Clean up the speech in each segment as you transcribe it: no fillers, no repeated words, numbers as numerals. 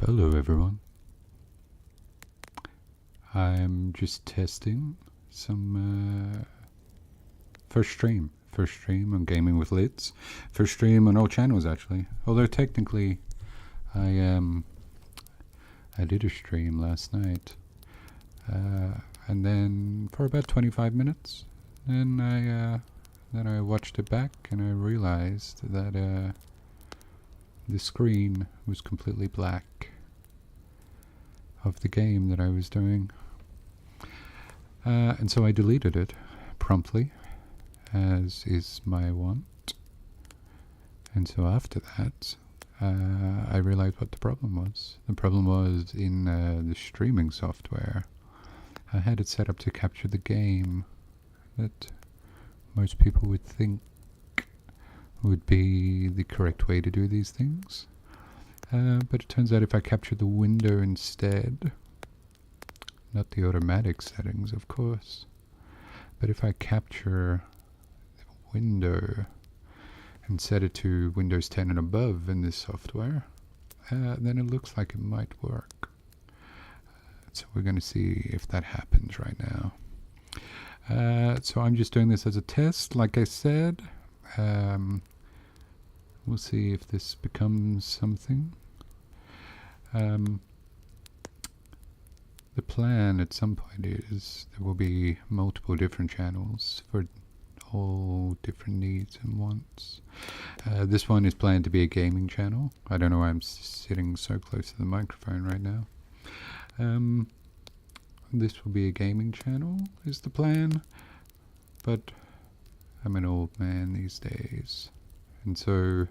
Hello everyone. I'm just testing some first stream on Gaming with Lids. First stream on all channels actually. Although technically I did a stream last night. And then for about 25 minutes then I watched it back and I realized that the screen was completely black of the game that I was doing. And so I deleted it promptly, as is my want. And so after that, I realized what the problem was. The problem was in the streaming software. I had it set up to capture the game that most people would think would be the correct way to do these things. But it turns out if I capture the window instead, not the automatic settings of course, but if I capture the window and set it to Windows 10 and above in this software, then it looks like it might work. So we're going to see if that happens right now. So I'm just doing this as a test, like I said. We'll see if this becomes something. The plan at some point is there will be multiple different channels for all different needs and wants. This one is planned to be a gaming channel. I don't know why I'm sitting so close to the microphone right now. This will be a gaming channel is the plan, but I'm an old man these days, and so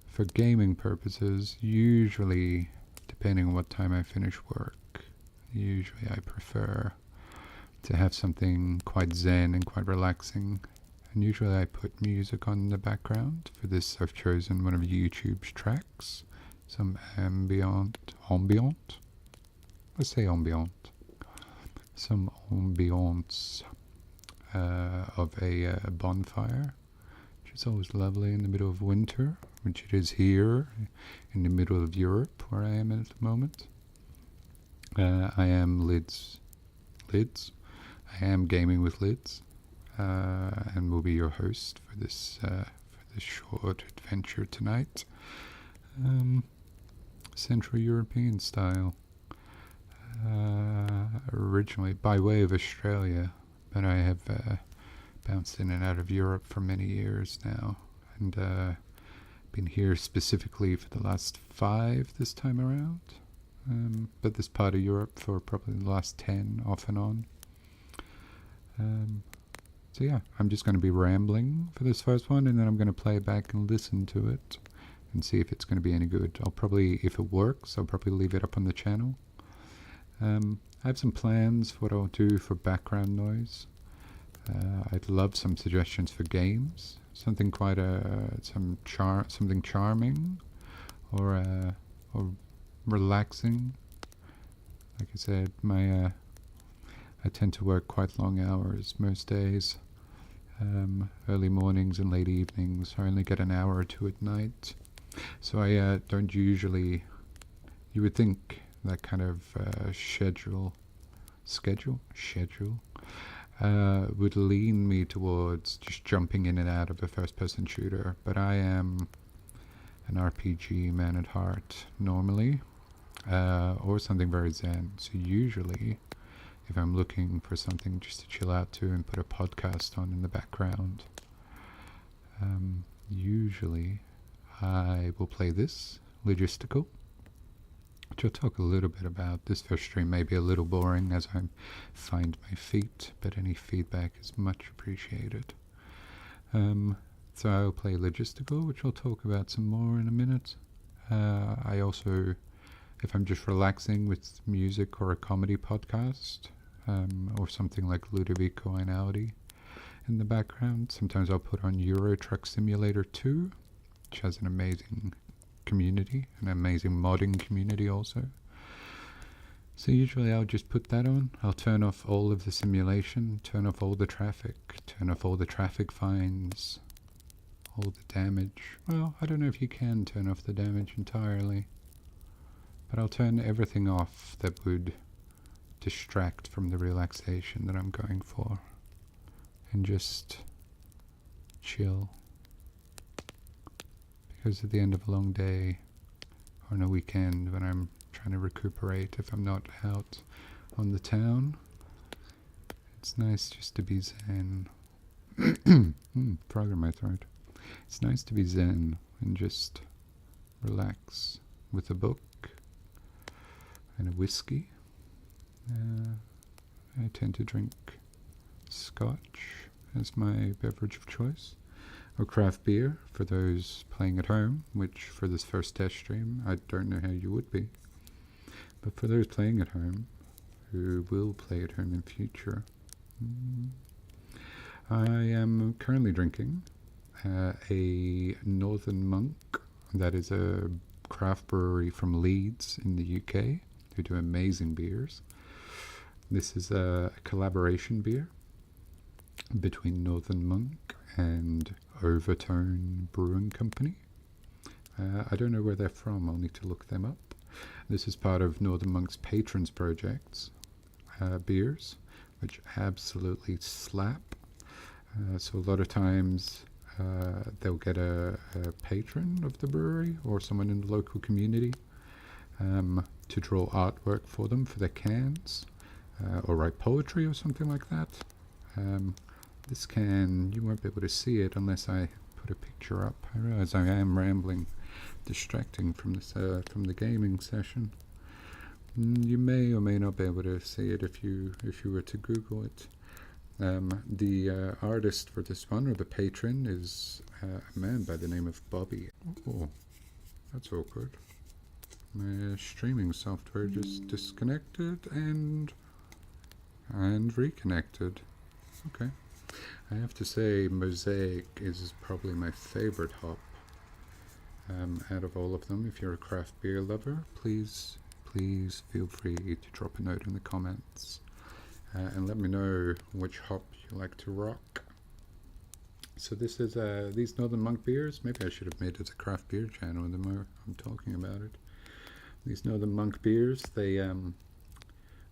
for gaming purposes, usually depending on what time I finish work, usually I prefer to have something quite zen and quite relaxing, and usually I put music on in the background. For this I've chosen one of YouTube's tracks, some ambient, let's say ambient, some ambience of a bonfire, which is always lovely in the middle of winter, which it is here in the middle of Europe where I am at the moment. I am Lids. I am Gaming with Lids, and will be your host for this short adventure tonight. Central European style. Originally by way of Australia, but I have bounced in and out of Europe for many years now, and been here specifically for the last 5 this time around, but this part of Europe for probably the last 10 off and on. So yeah, I'm just going to be rambling for this first one, and then I'm going to play it back and listen to it and see if it's going to be any good. I'll probably, if it works, I'll probably leave it up on the channel. I have some plans for what I'll do for background noise. I'd love some suggestions for games, something quite something charming, or relaxing. Like I said, I tend to work quite long hours most days, early mornings and late evenings. I only get an hour or two at night, so I don't usually. You would think that kind of schedule would lean me towards just jumping in and out of a first-person shooter, but I am an RPG man at heart normally, or something very zen. So usually, if I'm looking for something just to chill out to and put a podcast on in the background, usually I will play this, Logistical, which I'll talk a little bit about. This first stream may be a little boring as I find my feet, but any feedback is much appreciated. So I'll play Logistical, which I'll talk about some more in a minute. I also, if I'm just relaxing with music or a comedy podcast, or something like Logistical Finality in the background, sometimes I'll put on Euro Truck Simulator 2, which has an amazing community, an amazing modding community also. So usually I'll just put that on. I'll turn off all of the simulation, turn off all the traffic, turn off all the traffic fines, all the damage. Well, I don't know if you can turn off the damage entirely. but I'll turn everything off that would distract from the relaxation that I'm going for, and just chill. Because at the end of a long day, or on a weekend when I'm trying to recuperate, if I'm not out on the town, it's nice just to be zen. Frog in my throat. It's nice to be zen and just relax with a book and a whiskey. I tend to drink scotch as my beverage of choice, or craft beer for those playing at home, which for this first test stream I don't know how you would be, but for those playing at home who will play at home in future, I am currently drinking a Northern Monk. That is a craft brewery from Leeds in the UK who do amazing beers. This is a collaboration beer between Northern Monk and Overtone Brewing Company. I don't know where they're from, I'll need to look them up. This is part of Northern Monk's Patrons Projects beers, which absolutely slap. So a lot of times they'll get a patron of the brewery or someone in the local community to draw artwork for them for their cans, or write poetry or something like that. This can, you won't be able to see it unless I put a picture up. I realize I am rambling, distracting from this from the gaming session. You may or may not be able to see it if you were to Google it. The artist for this one, or the patron, is a man by the name of Bobby. Oh, that's awkward. My streaming software just disconnected and reconnected. Okay. I have to say Mosaic is probably my favorite hop out of all of them. If you're a craft beer lover, please feel free to drop a note in the comments and let me know which hop you like to rock. So this is these Northern Monk beers. Maybe I should have made it a craft beer channel the more I'm talking about it. These Northern Monk beers, they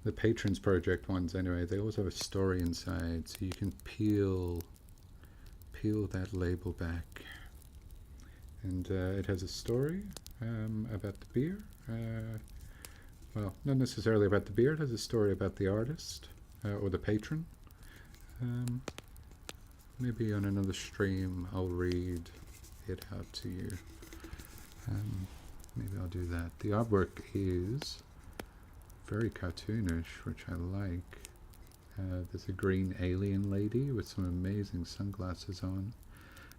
the Patrons Project ones anyway, they always have a story inside, so you can peel that label back, and it has a story about the beer. Well, not necessarily about the beer, it has a story about the artist or the patron. Maybe on another stream I'll read it out to you. Maybe I'll do that. The artwork is very cartoonish, which I like. There's a green alien lady with some amazing sunglasses on,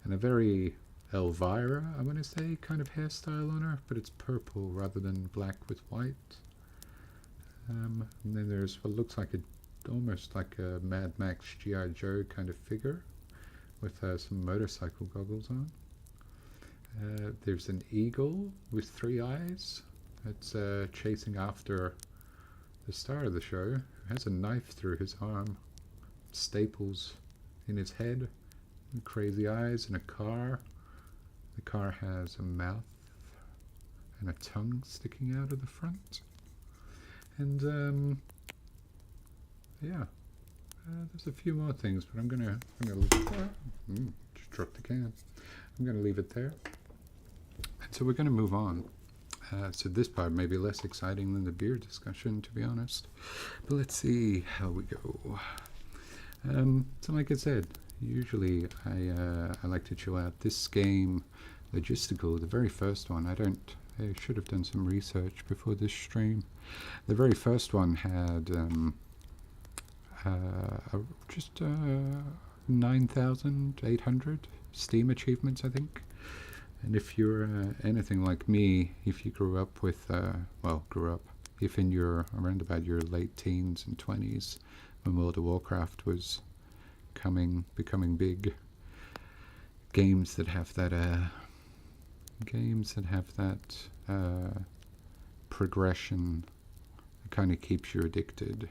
and a very Elvira, I want to say, kind of hairstyle on her, but it's purple rather than black with white. And then there's what looks like almost like a Mad Max G.I. Joe kind of figure with some motorcycle goggles on. There's an eagle with 3 eyes that's chasing after the star of the show, who has a knife through his arm, staples in his head, and crazy eyes, and a car. The car has a mouth and a tongue sticking out of the front. And yeah, there's a few more things, but I'm gonna leave it there. Just dropped the can. I'm gonna leave it there. And so we're gonna move on. So this part may be less exciting than the beer discussion, to be honest. But let's see how we go. So like I said, usually I like to chill out. This game, Logistical, the very first one, I should have done some research before this stream. The very first one had just 9,800 Steam achievements, I think. And if you're anything like me, if you grew up with, if in your, around about your late teens and 20s, when World of Warcraft was becoming big, games that have that progression kind of keeps you addicted.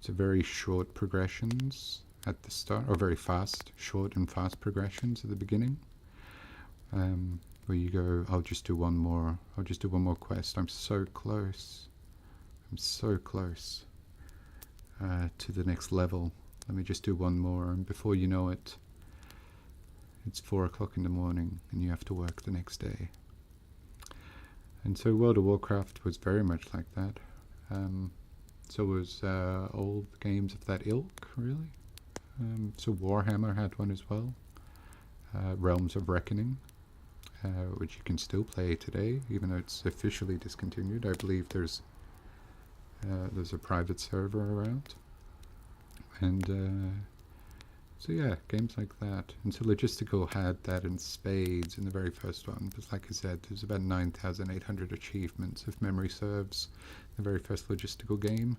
So very short progressions at the start, or very fast, short and fast progressions at the beginning. where you go, I'll just do one more. I'll just do one more quest. I'm so close. I'm so close to the next level. Let me just do one more, and before you know it, it's 4 o'clock in the morning, and you have to work the next day. And so World of Warcraft was very much like that. So was all games of that ilk, really. So Warhammer had one as well. Realms of Reckoning, which you can still play today, even though it's officially discontinued. I believe there's a private server around. And so yeah, games like that. And so Logistical had that in spades in the very first one. But like I said, there's about 9,800 achievements, if memory serves, the very first Logistical game.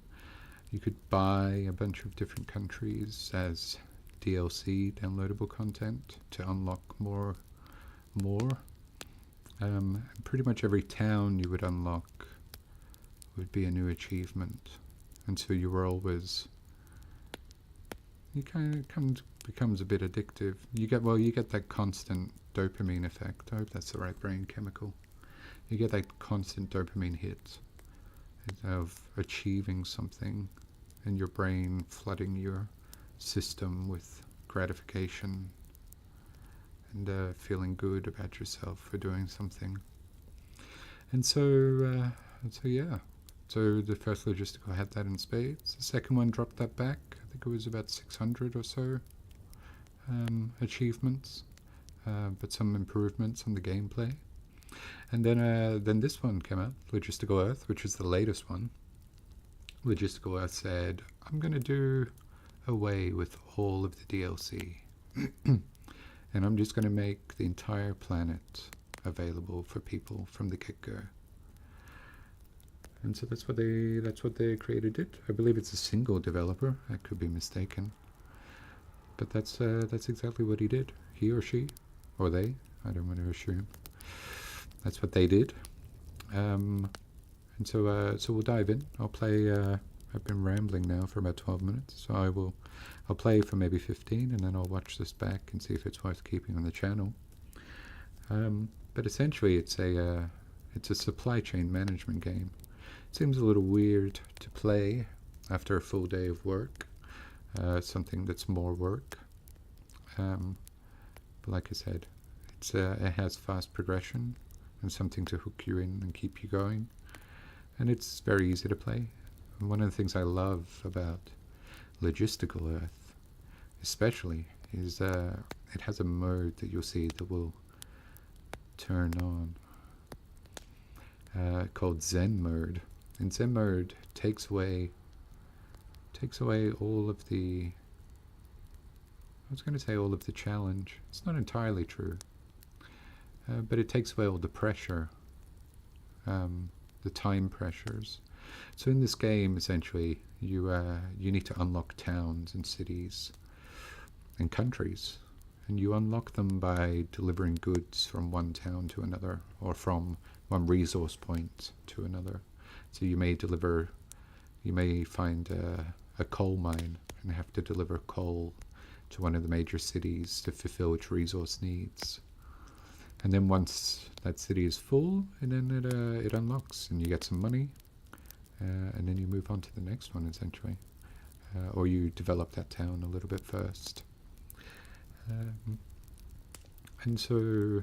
You could buy a bunch of different countries as DLC, downloadable content, to unlock more. Pretty much every town you would unlock would be a new achievement. And so you were always... It kind of becomes a bit addictive. You get that constant dopamine effect. I hope that's the right brain chemical. You get that constant dopamine hit of achieving something, and your brain flooding your system with gratification and feeling good about yourself for doing something. And so yeah. So the first Logistical had that in spades. The second one dropped that back. I think it was about 600 or so achievements, but some improvements on the gameplay. And then this one came out, Logistical Earth, which is the latest one. Logistical Earth said, I'm going to do away with all of the DLC. And I'm just going to make the entire planet available for people from the get-go. And so that's what the creator did. I believe it's a single developer. I could be mistaken, but that's exactly what he did. He or she, or they. I don't want to assume. That's what they did. And so we'll dive in. I'll play. I've been rambling now for about 12 minutes, so I'll play for maybe 15, and then I'll watch this back and see if it's worth keeping on the channel. But essentially, it's a supply chain management game. Seems a little weird to play after a full day of work, something that's more work. But like I said, it has fast progression and something to hook you in and keep you going. And it's very easy to play. And one of the things I love about Logistical Earth, especially, is it has a mode that you'll see that will turn on, called Zen mode. And Zen mode takes away all of the, I was going to say all of the challenge. It's not entirely true, but it takes away all the pressure, the time pressures. So in this game, essentially, you need to unlock towns and cities and countries, and you unlock them by delivering goods from one town to another, or from one resource point to another. So you may find a coal mine and have to deliver coal to one of the major cities to fulfill its resource needs. And then once that city is full, and then it unlocks, and you get some money, and then you move on to the next one, essentially. Or you develop that town a little bit first. And so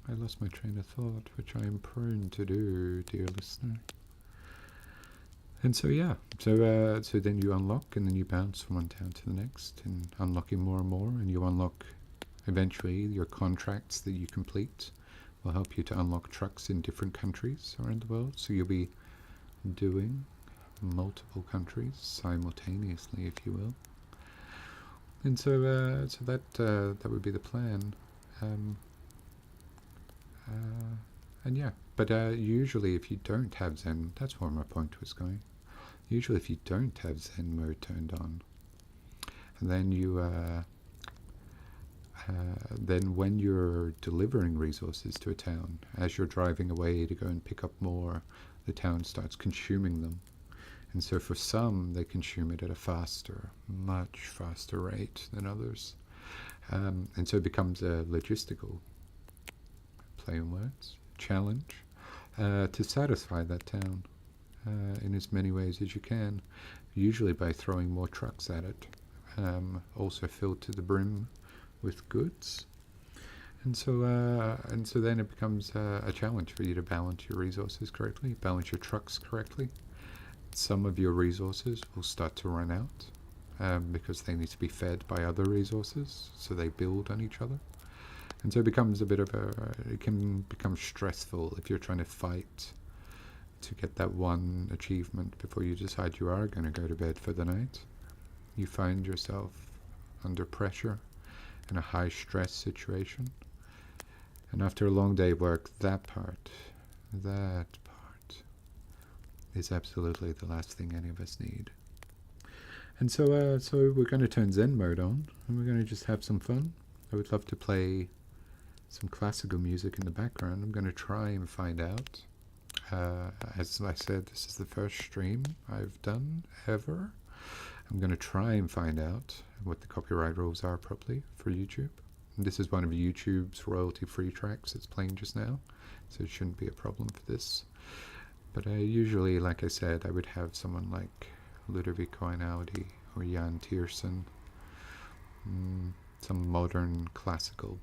I lost my train of thought, which I am prone to do, dear listener. And so yeah, so then you unlock, and then you bounce from one town to the next, and unlocking more and more, and you unlock eventually your contracts that you complete will help you to unlock trucks in different countries around the world. So you'll be doing multiple countries simultaneously, if you will. And so that would be the plan. And yeah, but usually if you don't have Zen, that's where my point was going. Usually if you don't have Zen mode turned on, and then then when you're delivering resources to a town, as you're driving away to go and pick up more, the town starts consuming them. And so for some, they consume it at a much faster rate than others. And so it becomes a logistical play on words, challenge, to satisfy that town in as many ways as you can, usually by throwing more trucks at it, also filled to the brim with goods. And so then it becomes a challenge for you to balance your resources correctly, balance your trucks correctly. Some of your resources will start to run out because they need to be fed by other resources, so they build on each other. And so it becomes it can become stressful if you're trying to fight to get that one achievement before you decide you are going to go to bed for the night. You find yourself under pressure in a high stress situation. And after a long day of work, that part is absolutely the last thing any of us need. And so we're going to turn Zen mode on, and we're going to just have some fun. I would love to play some classical music in the background. I'm going to try and find out. As I said, this is the first stream I've done ever. I'm going to try and find out what the copyright rules are properly for YouTube. And this is one of YouTube's royalty-free tracks that's playing just now, so it shouldn't be a problem for this. But usually, like I said, I would have someone like Ludovic Einaudi or Jan Tiersen, some modern classical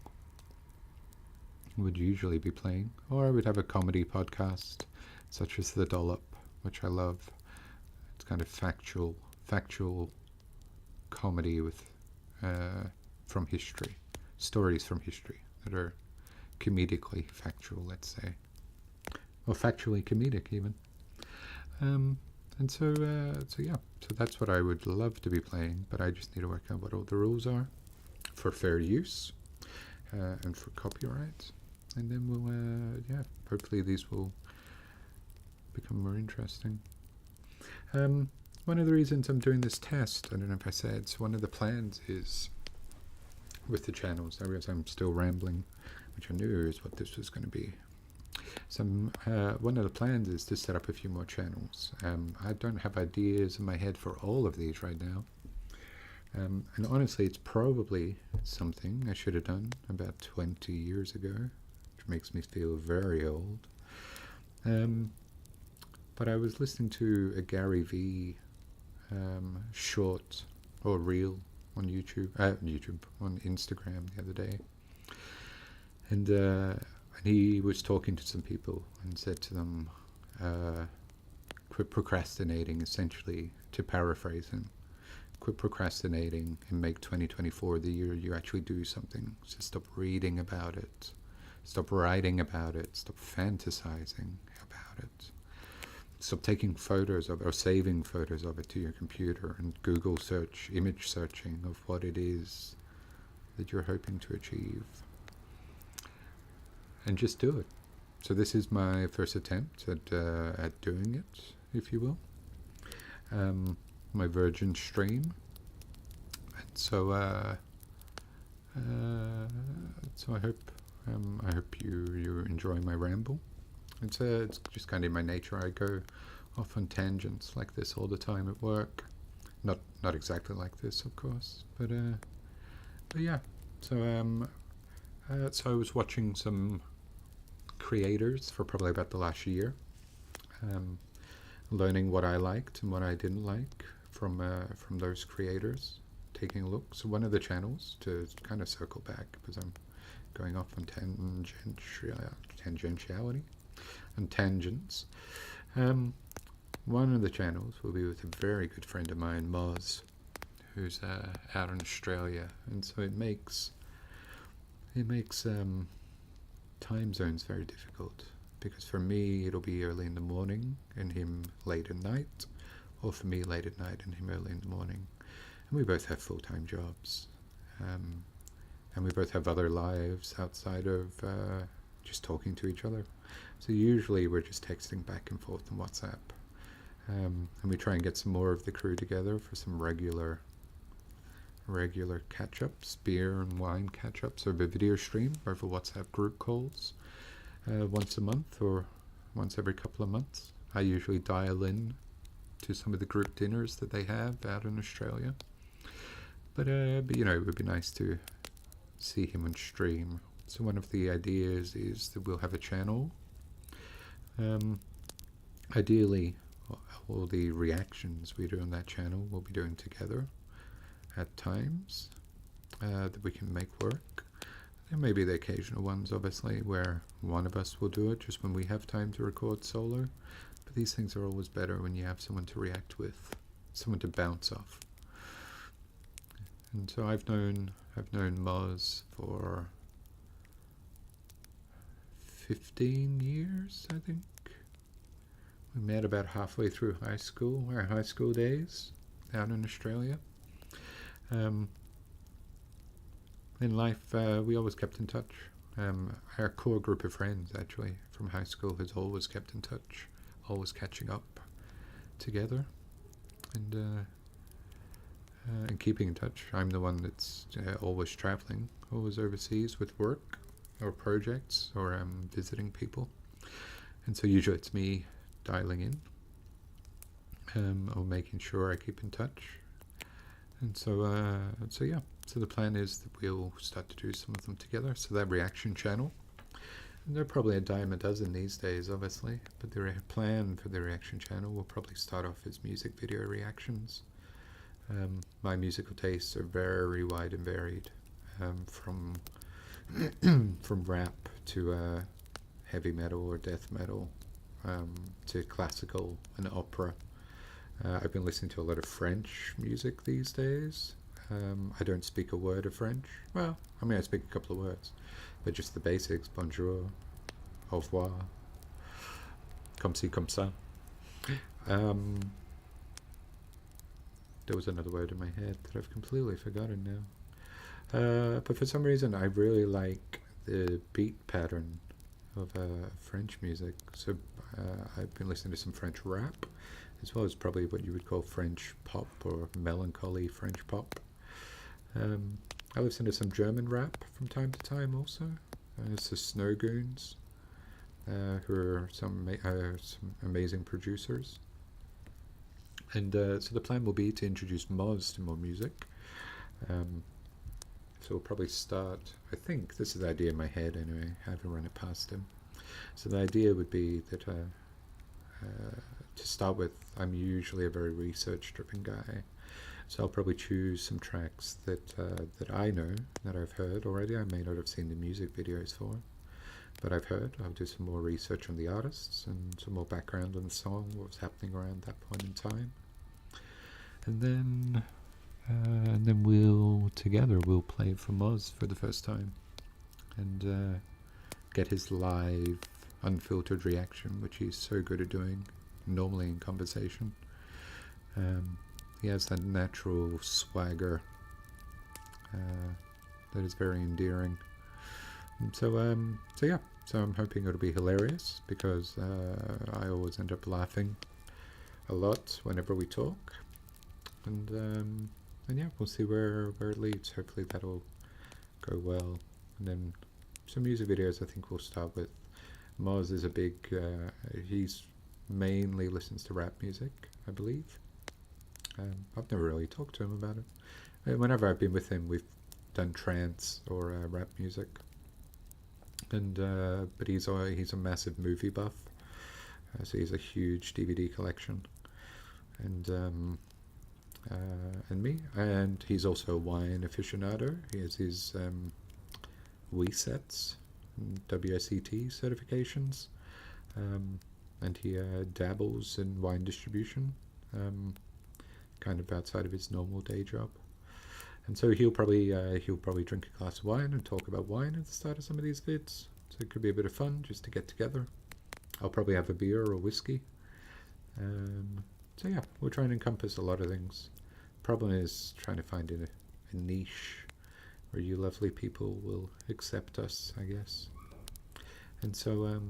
would usually be playing, or I would have a comedy podcast such as The Dollop, which I love. It's kind of factual comedy with from history, stories from history that are comedically factual, let's say, or factually comedic even. And so that's what I would love to be playing, but I just need to work out what all the rules are for fair use and for copyright. And then we'll, hopefully these will become more interesting. One of the reasons I'm doing this test, I don't know if I said, so one of the plans is with the channels, I realize I'm still rambling, which I knew is what this was going to be. So one of the plans is to set up a few more channels. I don't have ideas in my head for all of these right now. And honestly, it's probably something I should have done about 20 years ago, which makes me feel very old. But I was listening to a Gary V short or reel on on Instagram the other day. And he was talking to some people and said to them, quit procrastinating, essentially, to paraphrase him. Quit procrastinating and make 2024 the year you actually do something. So stop reading about it. Stop writing about it. Stop fantasizing about it. Stop taking photos of it or saving photos of it to your computer and Google search, image searching of what it is that you're hoping to achieve. And just do it. So this is my first attempt at doing it, if you will. My virgin stream. And so I hope you enjoy my ramble. It's just kind of in my nature. I go off on tangents like this all the time at work. Not exactly like this, of course, but yeah. So I was watching some creators for probably about the last year, learning what I liked and what I didn't like from those creators, taking a look. So one of the channels, to kind of circle back because I'm going off on tangentiality and tangents. One of the channels will be with a very good friend of mine, Moz, who's out in Australia, and so it makes time zones very difficult, because for me it'll be early in the morning and him late at night, or for me late at night and him early in the morning. And we both have full-time jobs, and we both have other lives outside of just talking to each other. So usually we're just texting back and forth on WhatsApp, and we try and get some more of the crew together for some regular catch-ups, beer and wine catch-ups over video stream, or for WhatsApp group calls once a month or once every couple of months. I usually dial in to some of the group dinners that they have out in Australia. But you know, it would be nice to see him on stream So one of the ideas is that we'll have a channel. Ideally, all the reactions we do on that channel we'll be doing together at times that we can make work. There may be the occasional ones, obviously, where one of us will do it just when we have time to record solo. But these things are always better when you have someone to react with, someone to bounce off. And so I've known Moz for 15 years, I think. We met about halfway through high school, our high school days out in Australia. In life, we always kept in touch. Our core group of friends, actually, from high school has always kept in touch, always catching up together and keeping in touch. I'm the one that's always traveling, always overseas with work or projects or visiting people. And so usually it's me dialing in or making sure I keep in touch. And so yeah, so the plan is that we'll start to do some of them together. So that reaction channel, and they're probably a dime a dozen these days, obviously, but the plan for the reaction channel will probably start off as music video reactions. My musical tastes are very wide and varied, from from rap to heavy metal or death metal, to classical and opera. I've been listening to a lot of French music these days. I don't speak a word of French. Well, I mean, I speak a couple of words, but just the basics: bonjour, au revoir, comme ci, comme ça. There was another word in my head that I've completely forgotten now. But for some reason, I really like the beat pattern of French music. So I've been listening to some French rap, as well as probably what you would call French pop or melancholy French pop. I listen to some German rap from time to time also. It's the Snow Goons, who are some amazing producers. And so the plan will be to introduce Moz to more music. So we'll probably start, I think, this is the idea in my head anyway, I haven't run it past him. So the idea would be that to start with, I'm usually a very research-driven guy. So I'll probably choose some tracks that I know, that I've heard already. I may not have seen the music videos for, but I've heard. I'll do some more research on the artists and some more background on the song, what was happening around that point in time. And then we'll play it for Moz for the first time and get his live, unfiltered reaction, which he's so good at doing normally in conversation. He has that natural swagger that is very endearing. And so yeah, so I'm hoping it'll be hilarious, because I always end up laughing a lot whenever we talk. And yeah, we'll see where it leads. Hopefully that'll go well. And then some music videos I think we'll start with. Moz is a big, he's mainly listens to rap music, I believe. I've never really talked to him about it. Whenever I've been with him, we've done trance or rap music. And but he's a massive movie buff, so he's a huge DVD collection. And me, and he's also a wine aficionado. He has his WSETs, WSET certifications, and he dabbles in wine distribution, kind of outside of his normal day job. And so he'll probably drink a glass of wine and talk about wine at the start of some of these vids. So it could be a bit of fun just to get together. I'll probably have a beer or whiskey. So yeah, we'll try and encompass a lot of things. Problem is trying to find a niche where you lovely people will accept us, I guess. And so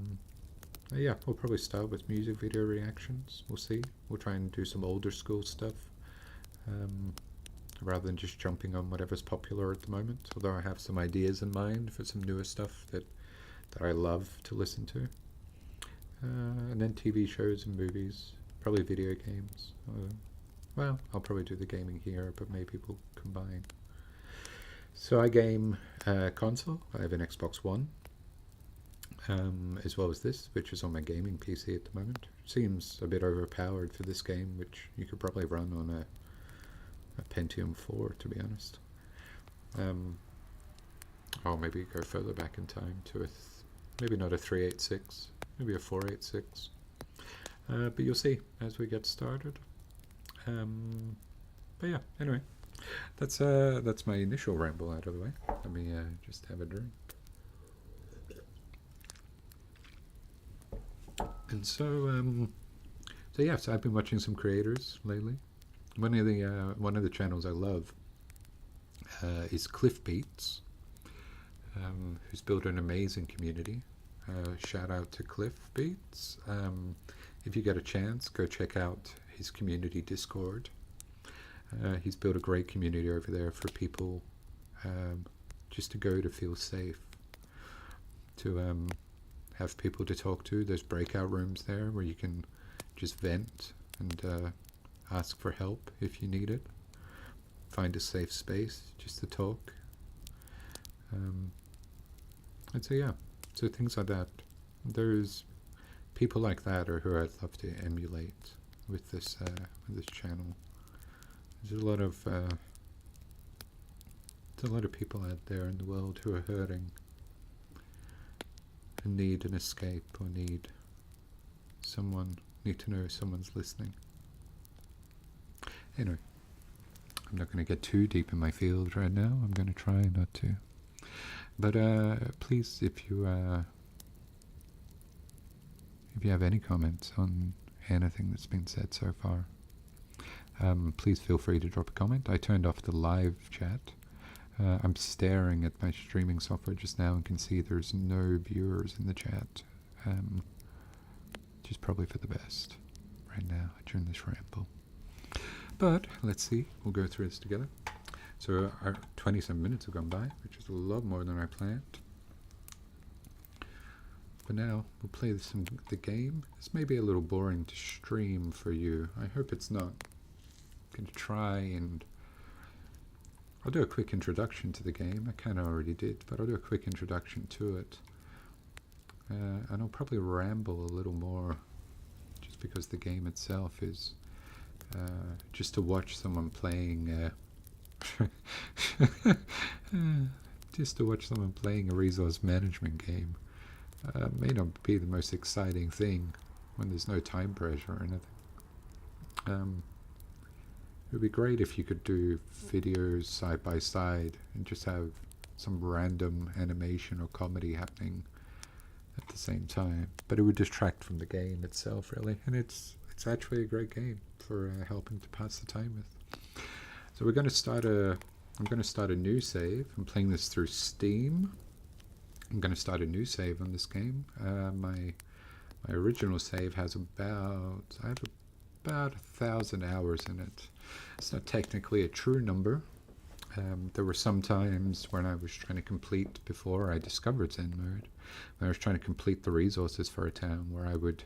yeah, we'll probably start with music video reactions. We'll see. We'll try and do some older school stuff, rather than just jumping on whatever's popular at the moment. Although I have some ideas in mind for some newer stuff that I love to listen to. And then TV shows and movies, probably video games. Well, I'll probably do the gaming here, but maybe we'll combine. So I game console. I have an Xbox One, as well as this, which is on my gaming PC at the moment. Seems a bit overpowered for this game, which you could probably run on a Pentium 4, to be honest. Or maybe go further back in time to maybe not a 386, maybe a 486. But you'll see as we get started. But yeah, anyway, that's my initial ramble out of the way. Let me just have a drink. And so yeah, so I've been watching some creators lately. One of the channels I love is Cliff Beats, who's built an amazing community. Shout out to Cliff Beats. If you get a chance, go check out his community Discord. He's built a great community over there for people just to go to feel safe, to have people to talk to. There's breakout rooms there where you can just vent and ask for help if you need it. Find a safe space just to talk. And so yeah, so things like that. There's people like that, or who I'd love to emulate with this channel. There's a lot of people out there in the world who are hurting and need an escape, or need to know someone's listening. Anyway, I'm not going to get too deep in my field right now. I'm going to try not to. But please, if you have any comments on anything that's been said so far, please feel free to drop a comment. I turned off the live chat. I'm staring at my streaming software just now and can see there's no viewers in the chat, which is probably for the best right now during this ramble. But let's see, we'll go through this together. So our 27 minutes have gone by, which is a lot more than I planned. But now we'll play the game. This may be a little boring to stream for you. I hope it's not. I'm going to try, and I'll do a quick introduction to the game. I kind of already did, but I'll do a quick introduction to it. And I'll probably ramble a little more, just because the game itself is just to watch someone playing just to watch someone playing a resource management game may not be the most exciting thing when there's no time pressure or anything. It would be great if you could do videos side by side and just have some random animation or comedy happening at the same time, but it would distract from the game itself, really. And it's actually a great game for helping to pass the time with. So we're going to start I'm going to start a new save. I'm playing this through Steam. I'm going to start a new save on this game. My original save has about 1,000 hours in it. It's not technically a true number. There were some times when I was trying to complete, before I discovered Zen mode, when I was trying to complete the resources for a town, where I would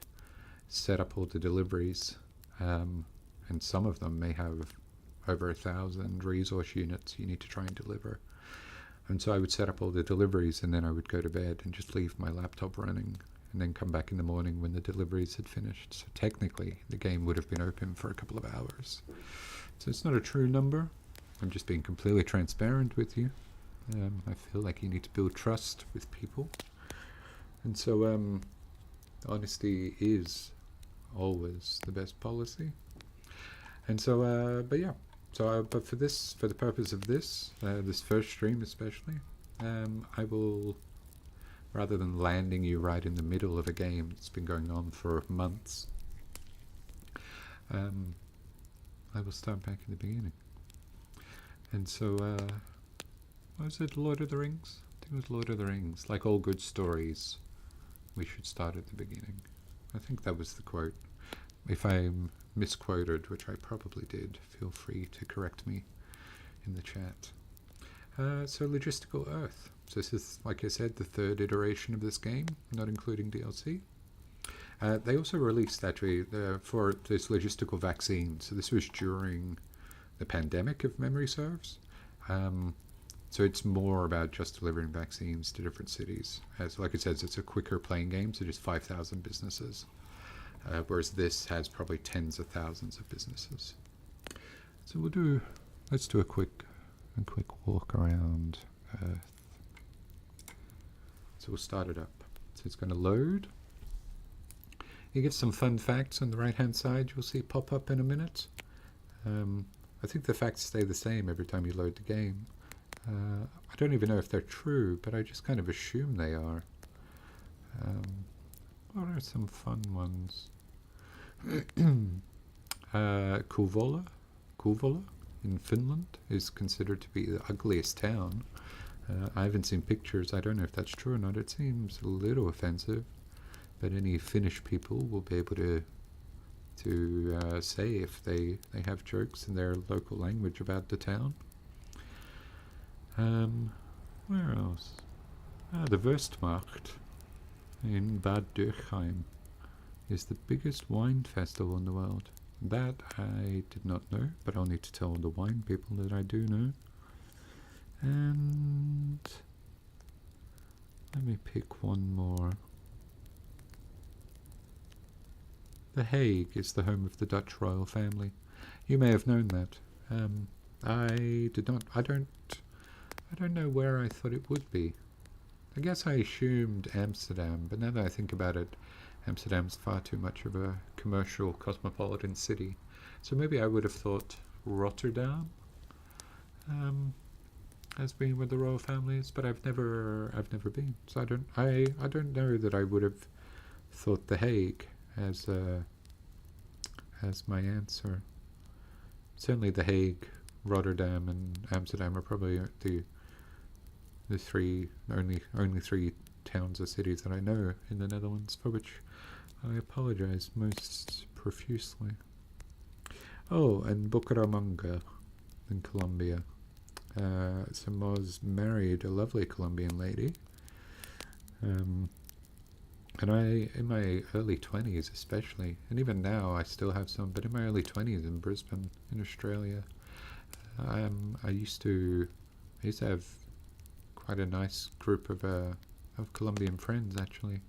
set up all the deliveries, and some of them may have over 1,000 resource units you need to try and deliver. And so I would set up all the deliveries, and then I would go to bed and just leave my laptop running, and then come back in the morning when the deliveries had finished. So technically the game would have been open for a couple of hours. So it's not a true number. I'm just being completely transparent with you. I feel like you need to build trust with people, and so honesty is always the best policy. And so but yeah, so but for the purpose of this first stream especially, I will, rather than landing you right in the middle of a game that's been going on for months, I will start back in the beginning. And so was it Lord of the Rings? I think it was Lord of the Rings. Like all good stories, we should start at the beginning. I think that was the quote. If I'm misquoted, which I probably did, feel free to correct me in the chat. So Logistical Earth. So this is, like I said, the third iteration of this game, not including DLC. They also released, actually, for this logistical vaccine. So this was during the pandemic, if memory serves. So it's more about just delivering vaccines to different cities. As like it says, it's a quicker playing game, so just 5,000 businesses. Whereas this has probably tens of thousands of businesses. So let's do a quick walk around Earth. So we'll start it up. So it's going to load. You get some fun facts on the right hand side you'll see pop up in a minute. I think the facts stay the same every time you load the game. I don't even know if they're true, but I just kind of assume they are. What are some fun ones? Kouvola in Finland is considered to be the ugliest town. I haven't seen pictures. I don't know if that's true or not. It seems a little offensive, but any Finnish people will be able to say if they have jokes in their local language about the town. Where else? The Wurstmarkt in Bad Dürkheim is the biggest wine festival in the world. That I did not know, but I'll need to tell the wine people that I do know. And let me pick one more. The Hague is the home of the Dutch royal family. You may have known that. I did not. I don't know where I thought it would be. I guess I assumed Amsterdam, but now that I think about it, Amsterdam's far too much of a commercial, cosmopolitan city. So maybe I would have thought Rotterdam as being where the royal family is, but I've never been. So I don't know that I would have thought The Hague as my answer. Certainly The Hague, Rotterdam, and Amsterdam are probably the only three towns or cities that I know in the Netherlands, for which I apologize most profusely. Oh, and Bucaramanga in Colombia. So Moz married a lovely Colombian lady. And I, in my early 20s especially, and even now I still have some, but in my early 20s in Brisbane, in Australia, I used to have quite a nice group of Colombian friends, actually.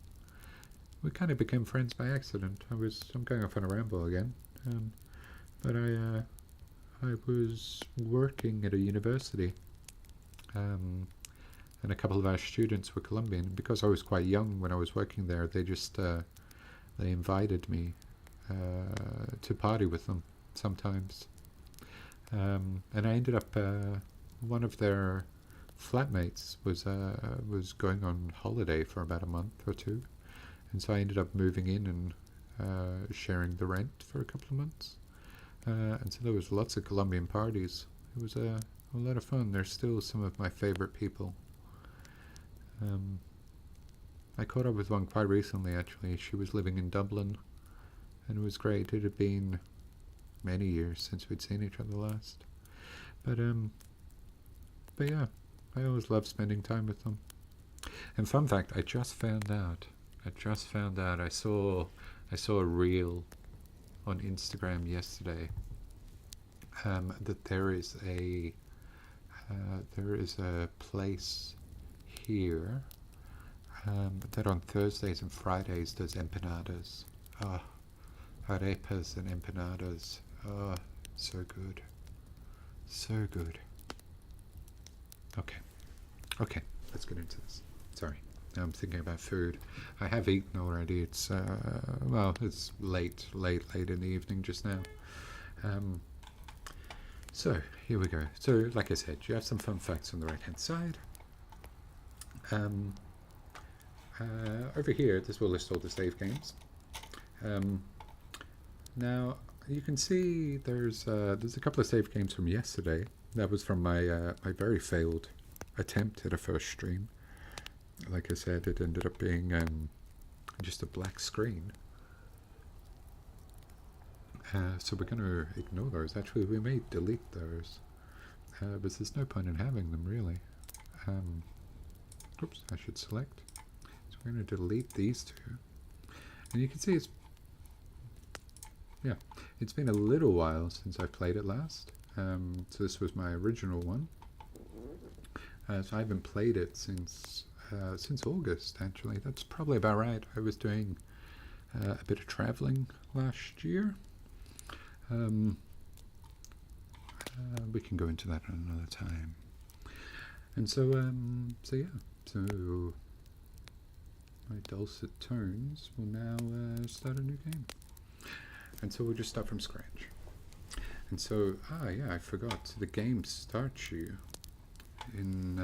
We kind of became friends by accident. I'm going off on a ramble again, but I was working at a university, and a couple of our students were Colombian. Because I was quite young when I was working there, they just they invited me to party with them sometimes, and I ended up one of their flatmates was going on holiday for about a month or two, and so I ended up moving in and sharing the rent for a couple of months, and so there was lots of Colombian parties. It was a lot of fun. They're still some of my favorite people. I caught up with one quite recently, actually. She was living in Dublin, and it was great. It had been many years since we'd seen each other last, but yeah, I always love spending time with them. And fun fact, I just found out. I saw a reel on Instagram yesterday that there is a place here that on Thursdays and Fridays does empanadas. Arepas and empanadas. So good. So good. Okay, let's get into this. Sorry, now I'm thinking about food. I have eaten already. It's it's late in the evening just now. So here we go. So like I said, you have some fun facts on the right hand side. Over here, this will list all the save games. Now you can see there's a couple of save games from yesterday. That was from my my very failed attempt at a first stream. Like I said, it ended up being just a black screen. So we're going to ignore those. Actually, we may delete those, but there's no point in having them, really. Oops, I should select. So we're going to delete these two. And you can see it's been a little while since I played it last. So this was my original one. So I haven't played it since August, actually. That's probably about right. I was doing a bit of traveling last year. We can go into that another time. And so yeah. So my dulcet tones will now start a new game. And so we'll just start from scratch. And so, yeah, I forgot. The game starts you in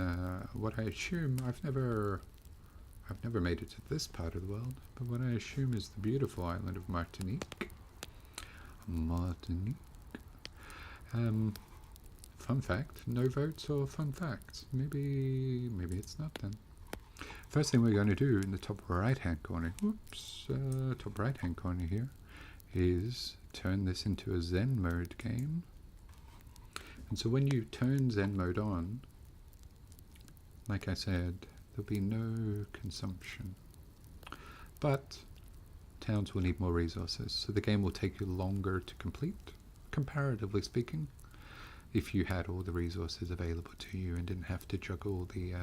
what I assume I've never made it to this part of the world, but what I assume is the beautiful island of Martinique. Martinique. Fun fact, no votes or fun facts. Maybe it's not then. First thing we're going to do in the top right hand corner, top right hand corner here, is turn this into a Zen mode game. And so when you turn Zen mode on, like I said, there'll be no consumption. But towns will need more resources, so the game will take you longer to complete, comparatively speaking, if you had all the resources available to you and didn't have to juggle the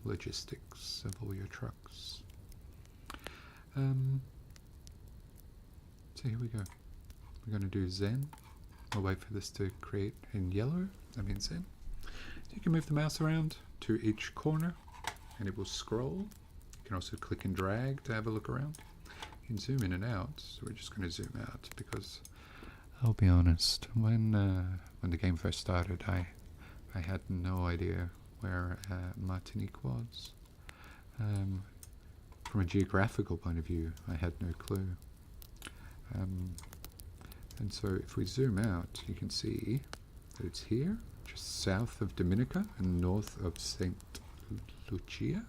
logistics of all your trucks. So here we go. We're going to do Zen. I'll wait for this to create in yellow. That means Zen. So you can move the mouse around to each corner and it will scroll. You can also click and drag to have a look around. You can zoom in and out, so we're just going to zoom out because I'll be honest, when the game first started, I had no idea where Martinique was. From a geographical point of view, I had no clue. And so if we zoom out, you can see that it's here, just south of Dominica and north of St. Lucia.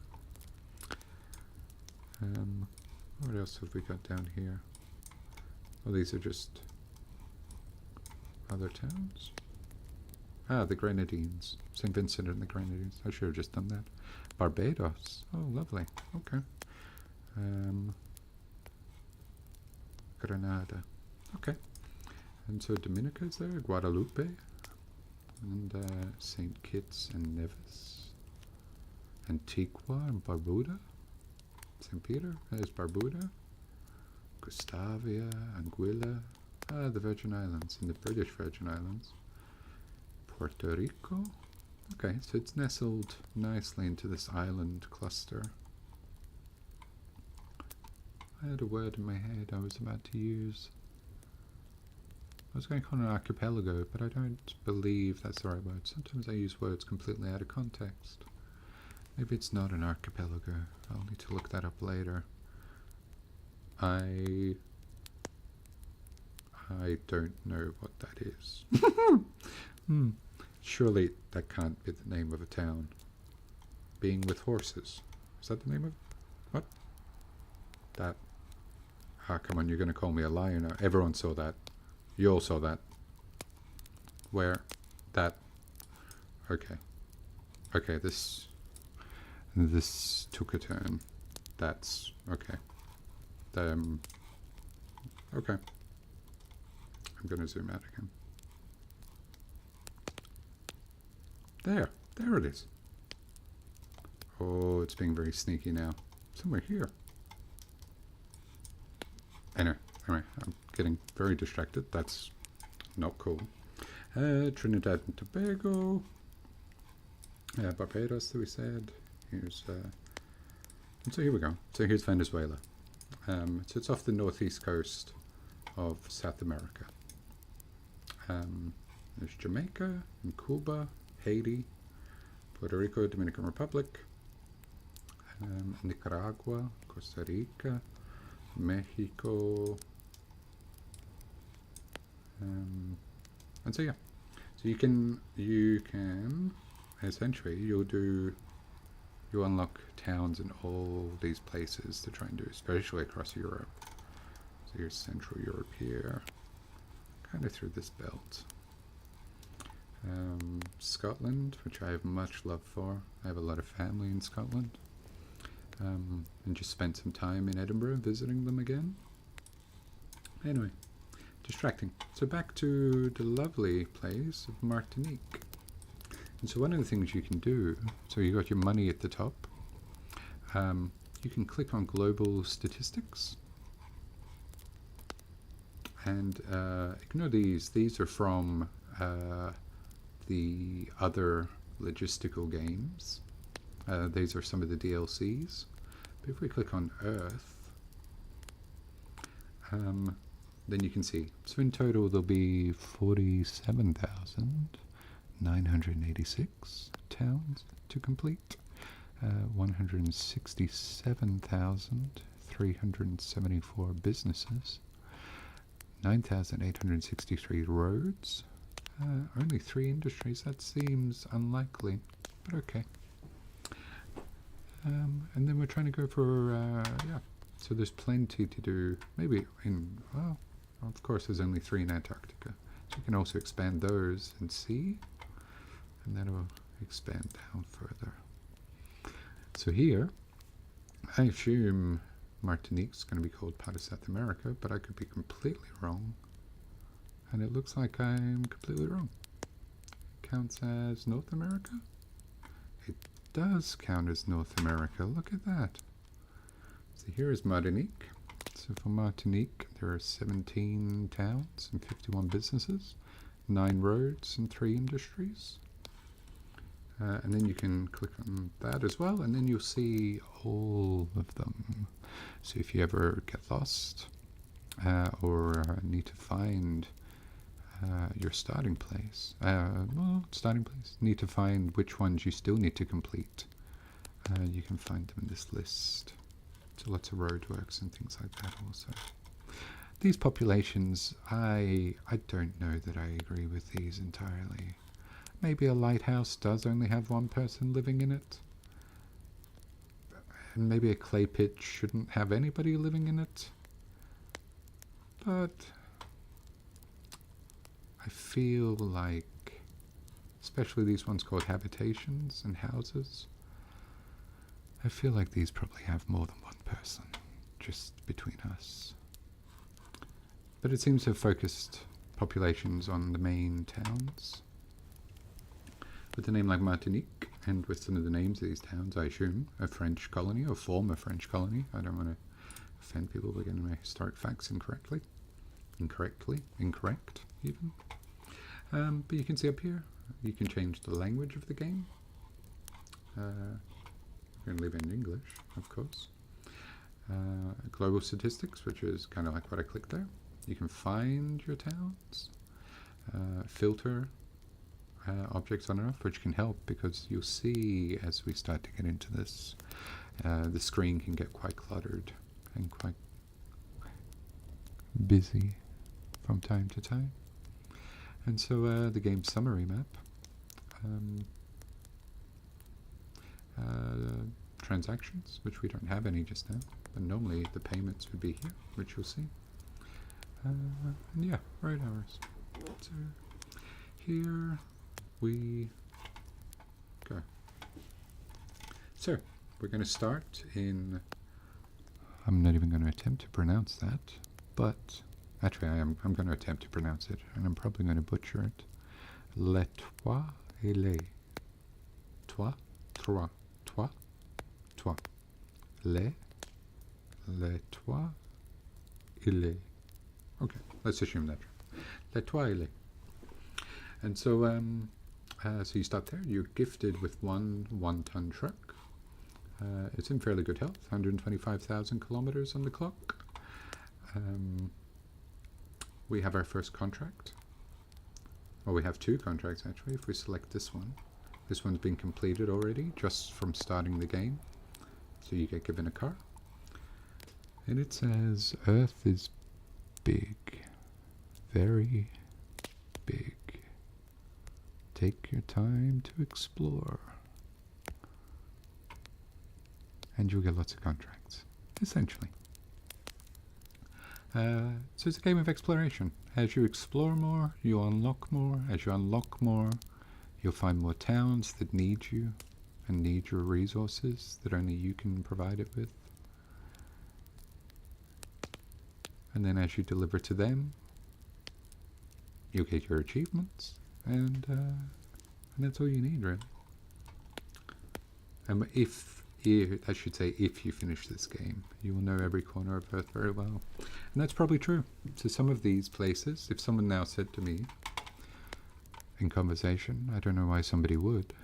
What else have we got down here? Well, these are just other towns. The Grenadines. St. Vincent and the Grenadines. I should have just done that. Barbados. Oh, lovely. Okay. Grenada. Okay. And so Dominica is there, Guadalupe, and St. Kitts and Nevis, Antigua and Barbuda, St. Peter, there's Barbuda, Gustavia, Anguilla, the Virgin Islands and the British Virgin Islands, Puerto Rico. Okay, so it's nestled nicely into this island cluster. I had a word in my head I was about to use. I was going to call it an archipelago, but I don't believe that's the right word. Sometimes I use words completely out of context. Maybe it's not an archipelago. I'll need to look that up later. I don't know what that is. Surely that can't be the name of a town. Being with horses. Is that the name of it? What? That. Come on, you're going to call me a liar now. Everyone saw that. You all saw that. Where? That. Okay. Okay, this took a turn. That's okay. Okay. I'm going to zoom out again. There it is. Oh, it's being very sneaky now. Somewhere here. Anyway, I'm getting very distracted. That's not cool. Trinidad and Tobago. Barbados, that we said. Here's, and so here we go. So here's Venezuela. So it's off the northeast coast of South America. There's Jamaica and Cuba, Haiti, Puerto Rico, Dominican Republic, Nicaragua, Costa Rica, Mexico, and so yeah. So you can essentially you unlock towns in all these places to try and do, especially across Europe. So here's Central Europe here, kind of through this belt. Scotland, which I have much love for. I have a lot of family in Scotland. And just spent some time in Edinburgh visiting them again. Anyway, distracting. So back to the lovely place of Martinique. And so one of the things you can do, so you got your money at the top, you can click on global statistics, and ignore these. These are from the other logistical games. These are some of the DLCs. But if we click on Earth, then you can see. So in total there'll be 47,986 towns to complete, 167,374 businesses, 9,863 roads, only 3 industries. That seems unlikely, but okay. And then we're trying to go for, yeah, so there's plenty to do. Maybe in, well, of course there's only 3 in Antarctica. So you can also expand those and see, and then it'll expand down further. So here, I assume Martinique's going to be called part of South America, but I could be completely wrong. And it looks like I'm completely wrong. It counts as North America? It does count as North America. Look at that. So here is Martinique. So for Martinique, there are 17 towns and 51 businesses, 9 roads and 3 industries. And then you can click on that as well, and then you'll see all of them. So if you ever get lost or need to find your starting place, need to find which ones you still need to complete, you can find them in this list. So lots of roadworks and things like that also. These populations, I don't know that I agree with these entirely. Maybe a lighthouse does only have 1 person living in it. And maybe a clay pit shouldn't have anybody living in it. But I feel like, especially these ones called habitations and houses, I feel like these probably have more than 1 person, just between us. But it seems to have focused populations on the main towns. With a name like Martinique, and with some of the names of these towns, I assume a French colony or former French colony. I don't want to offend people by getting my historic facts incorrect even. But you can see up here, you can change the language of the game. We're going to leave it in English, of course. Global statistics, which is kind of like what I clicked there. You can find your towns, filter objects on Earth, which can help because you'll see as we start to get into this, the screen can get quite cluttered and quite busy from time to time. And so the game summary map, transactions, which we don't have any just now, but normally the payments would be here, which you'll see. And yeah, right hours. So here we go. So we're going to start in, I'm not even going to attempt to pronounce that, but actually I'm going to attempt to pronounce it, and I'm probably going to butcher it. Les toi et les. Toi, trois, toi, toi. Les toi et les. Okay, let's assume that. Les toi et les. And so so you start there. You're gifted with one 1-ton truck. It's in fairly good health, 125,000 kilometers on the clock. We have our first contract. Well, we have 2 contracts actually. If we select this one's been completed already just from starting the game. So you get given a car. And it says, Earth is big, very big. Take your time to explore. And you'll get lots of contracts, essentially. So it's a game of exploration. As you explore more, you unlock more. As you unlock more, you'll find more towns that need you and need your resources that only you can provide it with. And then as you deliver to them, you'll get your achievements, and And that's all you need, really. I should say, if you finish this game, you will know every corner of Earth very well. And that's probably true. So some of these places, if someone now said to me in conversation, I don't know why somebody would,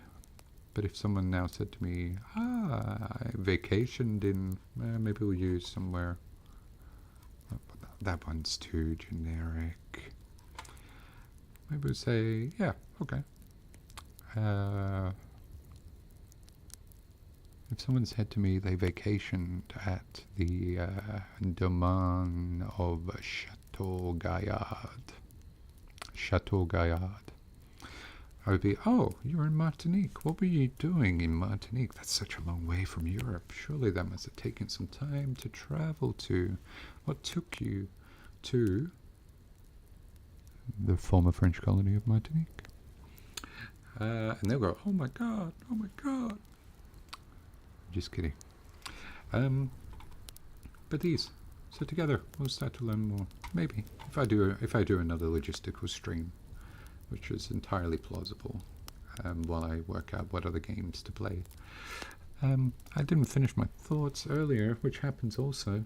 but if someone now said to me, I vacationed in, maybe we'll use somewhere, that one's too generic. Maybe we'll say, yeah, okay. If someone said to me they vacationed at the domain of Chateau Gaillard, I would be, oh, you were in Martinique. What were you doing in Martinique? That's such a long way from Europe. Surely that must have taken some time to travel to. What took you to the former French colony of Martinique? And they'll go, oh my god, oh my god. Just kidding. But these, so together we'll start to learn more. Maybe if I do another logistical stream, which is entirely plausible, while I work out what other games to play. I didn't finish my thoughts earlier, which happens also.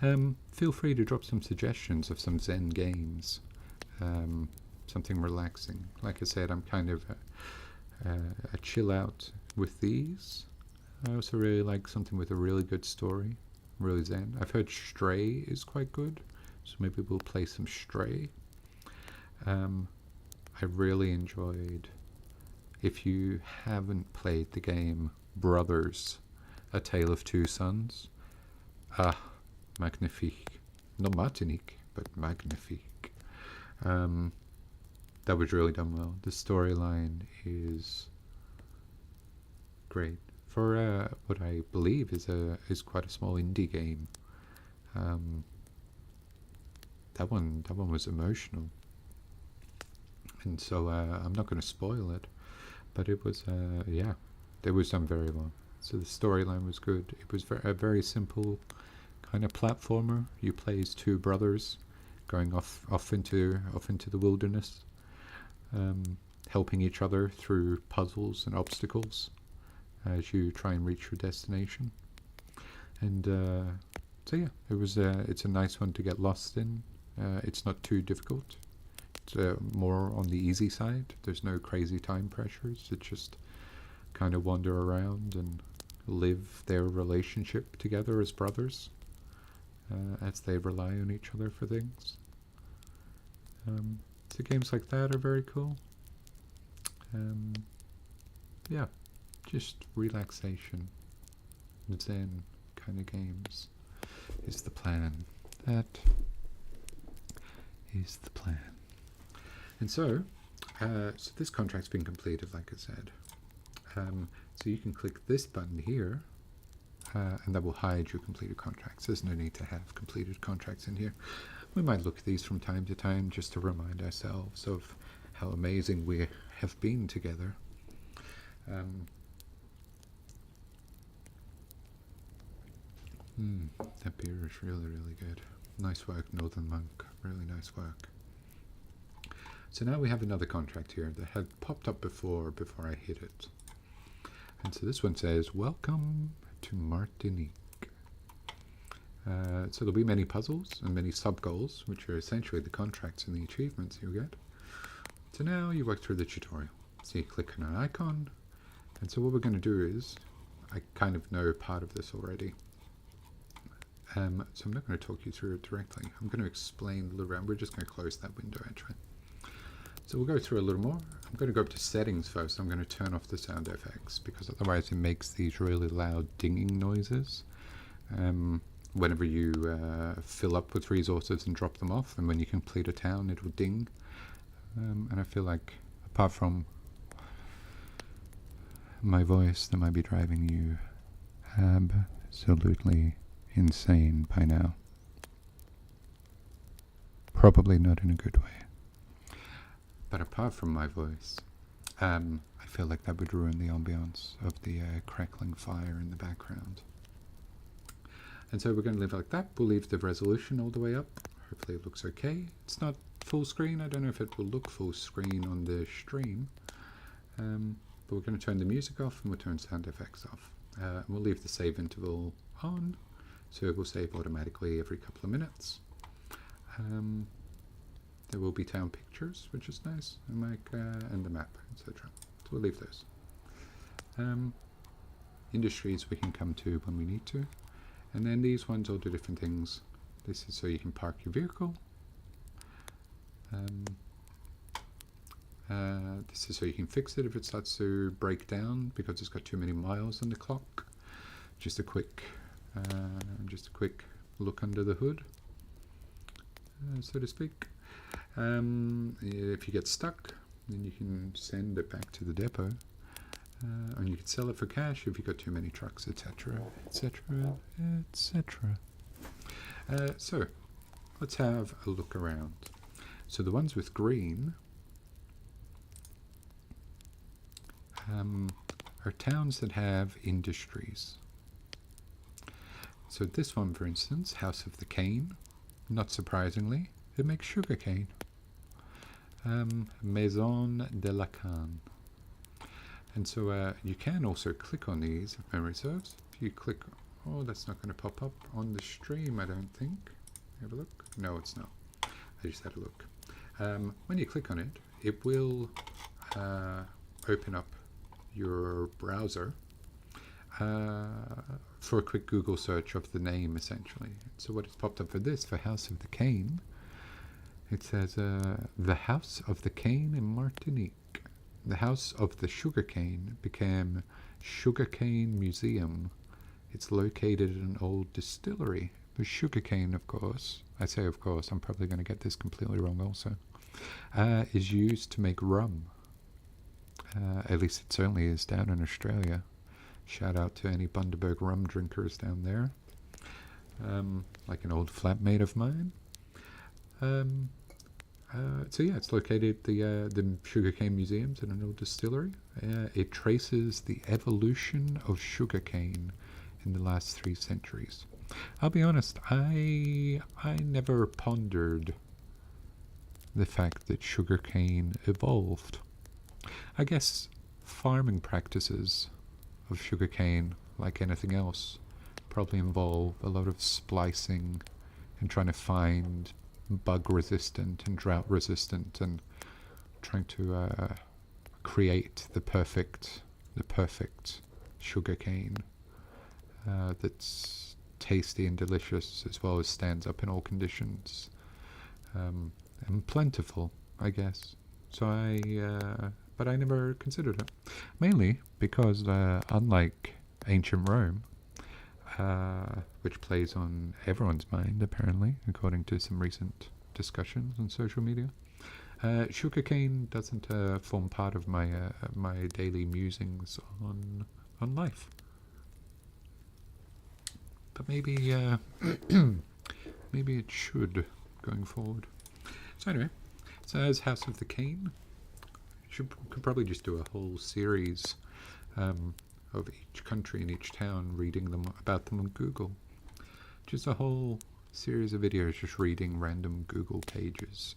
Feel free to drop some suggestions of some Zen games, something relaxing. Like I said, I'm kind of a chill out with these. I also really like something with a really good story, really Zen. I've heard Stray is quite good, so maybe we'll play some Stray. I really enjoyed, if you haven't played the game Brothers, A Tale of Two Sons, magnifique. Not Martinique, but magnifique. That was really done well. The storyline is great. For what I believe is quite a small indie game. That one was emotional, and so I'm not going to spoil it, but it was it was done very well. So the storyline was good. It was a very simple kind of platformer. You play as two brothers going off into the wilderness, helping each other through puzzles and obstacles as you try and reach your destination. And so yeah, it's a nice one to get lost in. It's not too difficult. It's more on the easy side. There's no crazy time pressures. It's just kind of wander around and live their relationship together as brothers, as they rely on each other for things. So games like that are very cool. Yeah, just relaxation, Zen kind of games is the plan. That is the plan. And so this contract's been completed, like I said. So you can click this button here, and that will hide your completed contracts. There's no need to have completed contracts in here. We might look at these from time to time just to remind ourselves of how amazing we have been together. That beer is really, really good. Nice work, Northern Monk. Really nice work. So now we have another contract here that had popped up before I hit it. And so this one says, welcome to Martinique. So there'll be many puzzles and many sub-goals, which are essentially the contracts and the achievements you'll get. So now you work through the tutorial. So you click on an icon. And so what we're going to do is, I kind of know part of this already. So I'm not going to talk you through it directly. I'm going to explain a little bit. We're just going to close that window actually. So we'll go through a little more. I'm going to go up to settings first. I'm going to turn off the sound effects because otherwise it makes these really loud dinging noises whenever you fill up with resources and drop them off, and when you complete a town it will ding. And I feel like, apart from my voice that might be driving you absolutely insane by now. Probably not in a good way. But apart from my voice, I feel like that would ruin the ambiance of the crackling fire in the background. And so we're going to leave it like that. We'll leave the resolution all the way up. Hopefully it looks okay. It's not full screen. I don't know if it will look full screen on the stream. But we're going to turn the music off and we'll turn sound effects off. We'll leave the save interval on, so it will save automatically every couple of minutes. There will be town pictures, which is nice, and the map, etc. So we'll leave those. Industries we can come to when we need to. And then these ones all do different things. This is so you can park your vehicle. This is so you can fix it if it starts to break down because it's got too many miles on the clock. Just a quick look under the hood, so to speak. If you get stuck, then you can send it back to the depot, and you can sell it for cash if you've got too many trucks, etc., etc., etc. So let's have a look around. So the ones with green are towns that have industries. So this one, for instance, House of the Cane, not surprisingly, it makes sugar cane. Maison de la Canne. And so you can also click on these, if memory serves. If you click, oh, that's not going to pop up on the stream, I don't think. Have a look. No, it's not. I just had a look. When you click on it, it will open up your browser for a quick Google search of the name, essentially. So what is popped up for this, for House of the Cane, it says the House of the Cane in Martinique. The House of the Sugarcane became Sugarcane Museum. It's located in an old distillery. The sugarcane, of course, I say of course, I'm probably going to get this completely wrong also, is used to make rum. At least it certainly is down in Australia. Shout out to any Bundaberg rum drinkers down there. Like an old flatmate of mine. So yeah, it's located, the sugarcane museum's in an old distillery. It traces the evolution of sugarcane in the last 3 centuries. I'll be honest, I never pondered the fact that sugarcane evolved. I guess farming practices of sugarcane, like anything else, probably involve a lot of splicing and trying to find bug resistant and drought resistant and trying to create the perfect sugarcane that's tasty and delicious, as well as stands up in all conditions, and plentiful, I guess. So but I never considered it, mainly because unlike ancient Rome, which plays on everyone's mind apparently, according to some recent discussions on social media, sugarcane doesn't form part of my my daily musings on life. But maybe maybe it should going forward. So anyway, so as House of the Cane, could probably just do a whole series of each country and each town, reading them about them on Google. Just a whole series of videos, just reading random Google pages.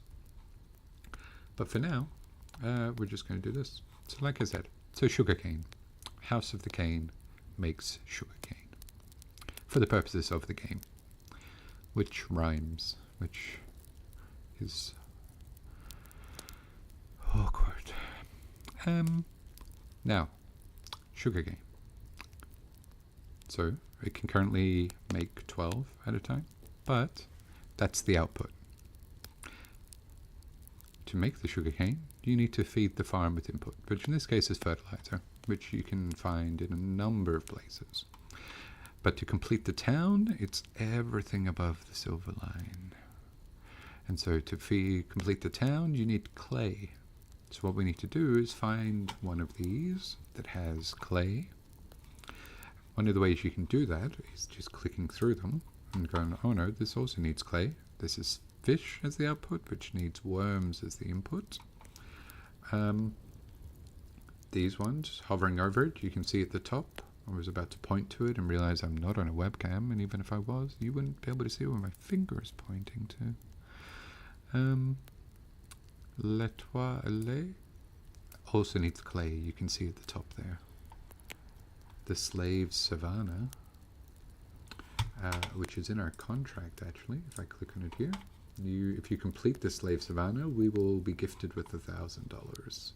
But for now, we're just going to do this. So like I said, so sugarcane. House of the Cane makes sugarcane. For the purposes of the game. Which rhymes, which is awkward. Now, sugarcane. So it can currently make 12 at a time, but that's the output. To make the sugarcane, you need to feed the farm with input, which in this case is fertilizer, which you can find in a number of places. But to complete the town, it's everything above the silver line. And so to complete the town, you need clay. So what we need to do is find one of these that has clay. One of the ways you can do that is just clicking through them and going, oh no, this also needs clay. This is fish as the output, which needs worms as the input. These ones, hovering over it, you can see at the top. I was about to point to it and realize I'm not on a webcam, and even if I was, you wouldn't be able to see where my finger is pointing to. L'Étoile also needs clay. You can see at the top there. The slave savannah, which is in our contract actually. If I click on it here, if you complete the slave savannah, we will be gifted with $1,000.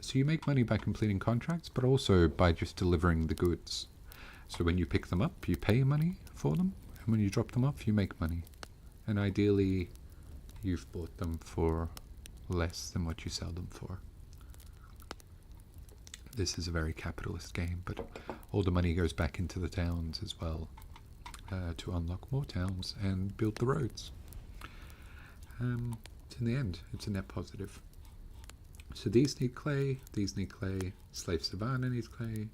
So you make money by completing contracts, but also by just delivering the goods. So when you pick them up, you pay money for them, and when you drop them off, you make money. And ideally, you've bought them for less than what you sell them for. This is a very capitalist game, but all the money goes back into the towns as well, to unlock more towns and build the roads. In the end, it's a net positive. So these need clay, Slave Savannah needs clay.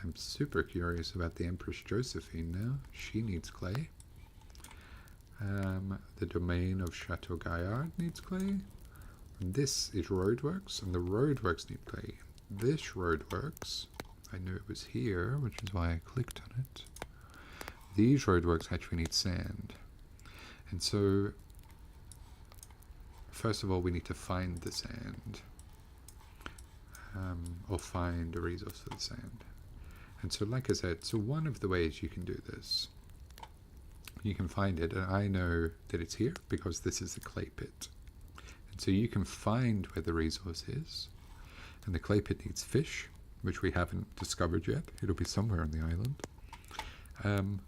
I'm super curious about the Empress Josephine now. She needs clay. The domain of Chateau Gaillard needs clay. And this is roadworks, and the roadworks need clay. This roadworks, I knew it was here, which is why I clicked on it. These roadworks actually need sand. And so, first of all, we need to find the sand. Or find a resource for the sand. And so, like I said, so one of the ways you can do this, you can find it, and I know that it's here because this is the clay pit. And so you can find where the resource is, and the clay pit needs fish, which we haven't discovered yet. It'll be somewhere on the island.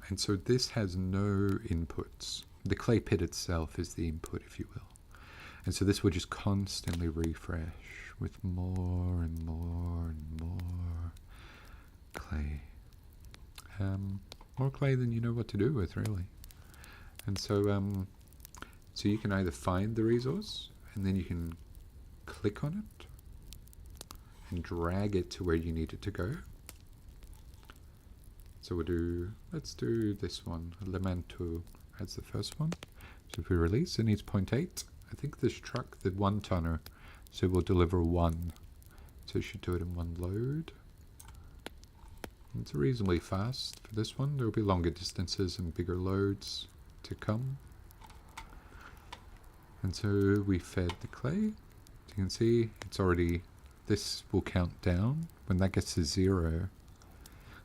And so this has no inputs. The clay pit itself is the input, if you will. And so this will just constantly refresh with more and more and more clay. More clay than you know what to do with, really. And so, so you can either find the resource, and then you can click on it and drag it to where you need it to go. So let's do this one, Le Manteau as the first one. So if we release, it needs 0.8. I think this truck, the 1-tonner, so we'll deliver 1. So it should do it in 1 load. It's reasonably fast for this one. There will be longer distances and bigger loads to come. And so we fed the clay. As you can see, it's already, this will count down. When that gets to 0,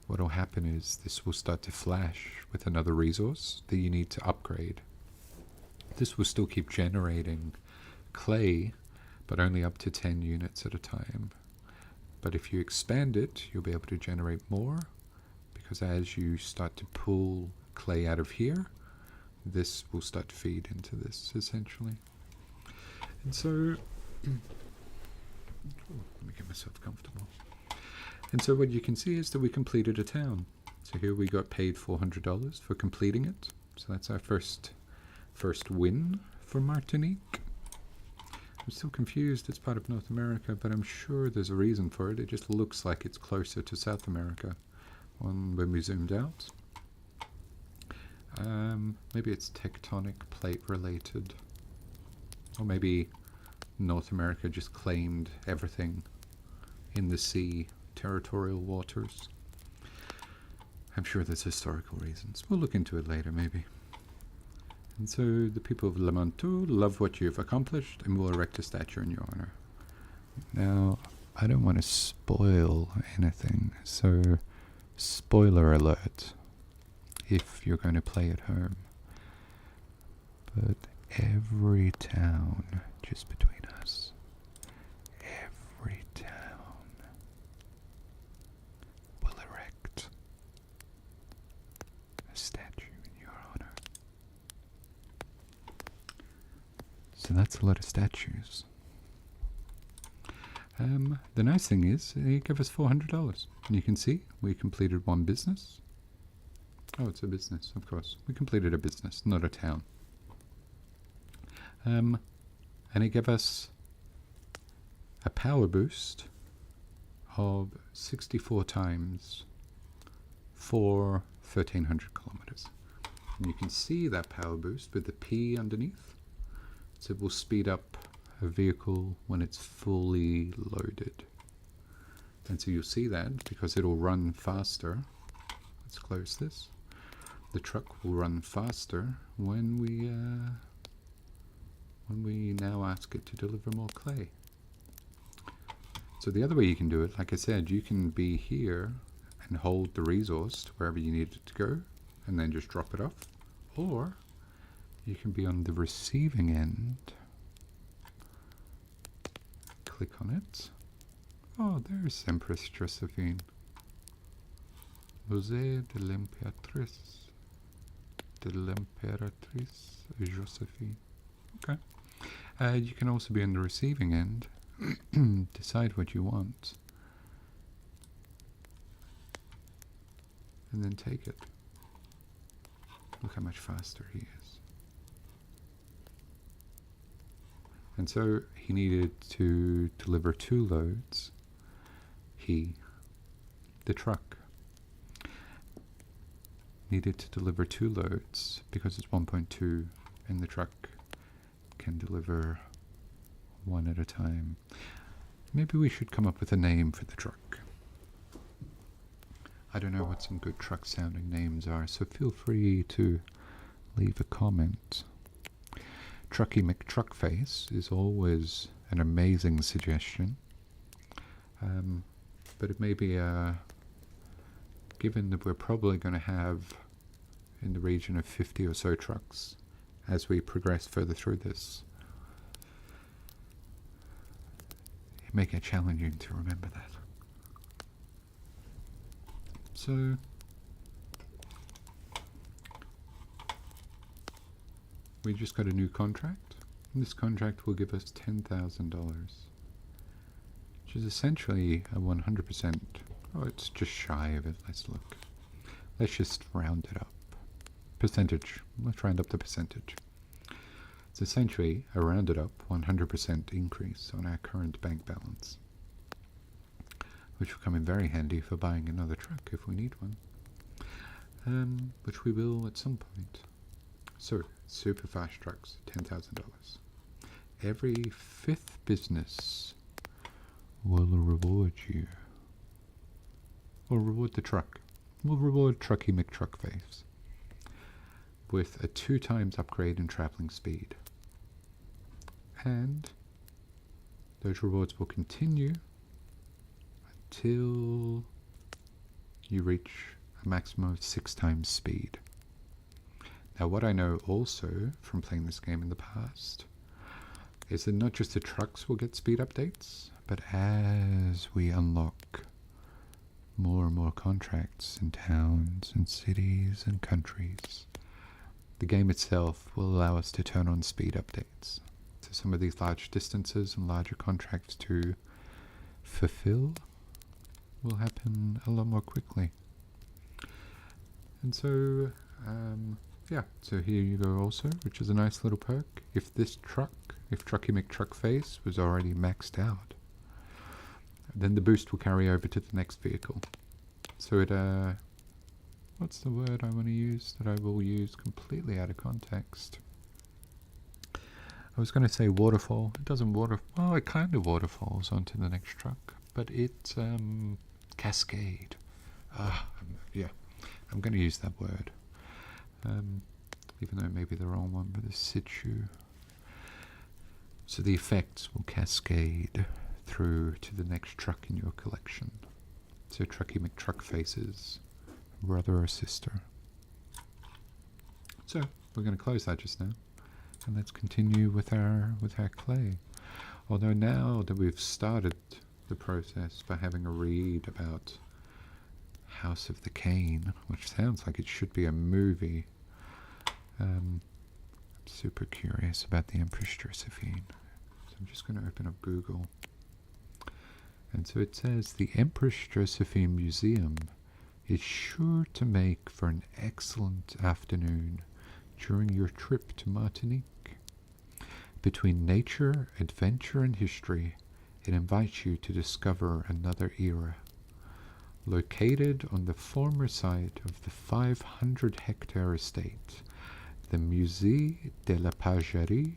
what will happen is this will start to flash with another resource that you need to upgrade. This will still keep generating clay, but only up to 10 units at a time. But if you expand it, you'll be able to generate more, because as you start to pull clay out of here, this will start to feed into this, essentially. And so, let me get myself comfortable. And so what you can see is that we completed a town. So here we got paid $400 for completing it. So that's our first win for Martinique. I'm still confused, it's part of North America, but I'm sure there's a reason for it. It just looks like it's closer to South America when we zoomed out. Maybe it's tectonic plate related. Or maybe North America just claimed everything in the sea, territorial waters. I'm sure there's historical reasons. We'll look into it later, maybe. And so the people of Le Manteau love what you've accomplished and will erect a statue in your honor. Now, I don't want to spoil anything, so spoiler alert if you're going to play at home. But every town, just between us, every town will erect a statue in your honor. So that's a lot of statues. The nice thing is, they give us $400. And you can see, we completed one business. Oh, it's a business, of course. We completed a business, not a town. And it gave us a power boost of 64 times for 1,300 kilometers. And you can see that power boost with the P underneath. So it will speed up a vehicle when it's fully loaded. And so you'll see that because it'll run faster. Let's close this. The truck will run faster when when we now ask it to deliver more clay. So the other way you can do it, like I said, you can be here and hold the resource to wherever you need it to go and then just drop it off. Or you can be on the receiving end. Click on it. Oh, there's Empress Josephine. Musée de l'Impératrice. De l'Impératrice Josephine. Okay. You can also be on the receiving end. Decide what you want. And then take it. Look how much faster he is. And so he needed to deliver 2 loads. The truck, needed to deliver 2 loads because it's 1.2 and the truck can deliver 1 at a time. Maybe we should come up with a name for the truck. I don't know what some good truck sounding names are, so feel free to leave a comment. Trucky McTruckface is always an amazing suggestion. But it may be, given that we're probably going to have in the region of 50 or so trucks as we progress further through this, it may get challenging to remember that. So we just got a new contract, and this contract will give us $10,000, which is essentially a 100%. Oh, it's just shy of it. Let's look. Let's just round it up. Percentage. Let's round up the percentage. It's essentially a rounded up 100% increase on our current bank balance, which will come in very handy for buying another truck if we need one, which we will at some point. So, super fast trucks, $10,000. Every 5th business will reward you. We'll reward the truck. We'll reward Trucky McTruckface with a 2 times upgrade in traveling speed. And those rewards will continue until you reach a maximum of 6 times speed. Now, what I know also from playing this game in the past is that not just the trucks will get speed updates, but as we unlock more and more contracts in towns and cities and countries, the game itself will allow us to turn on speed updates. So some of these large distances and larger contracts to fulfill will happen a lot more quickly. And so, yeah, so here you go also, which is a nice little perk. If this truck, if Trucky McTruckface was already maxed out, then the boost will carry over to the next vehicle. So it, what's the word I want to use that I will use completely out of context? I was going to say waterfall. It doesn't well, it kind of waterfalls onto the next truck, but it, cascade. Yeah, I'm going to use that word. Even though it may be the wrong one, but the situ. So the effects will cascade through to the next truck in your collection. So Trucky McTruckface's brother or sister. So we're going to close that just now, and let's continue with our clay. Although now that we've started the process by having a read about House of the Cane, which sounds like it should be a movie, I'm super curious about the Empress Josephine. So I'm just going to open up Google. And so it says the Empress Josephine Museum is sure to make for an excellent afternoon during your trip to Martinique. Between nature, adventure, and history, it invites you to discover another era. Located on the former site of the 500-hectare estate, the Musée de la Pagerie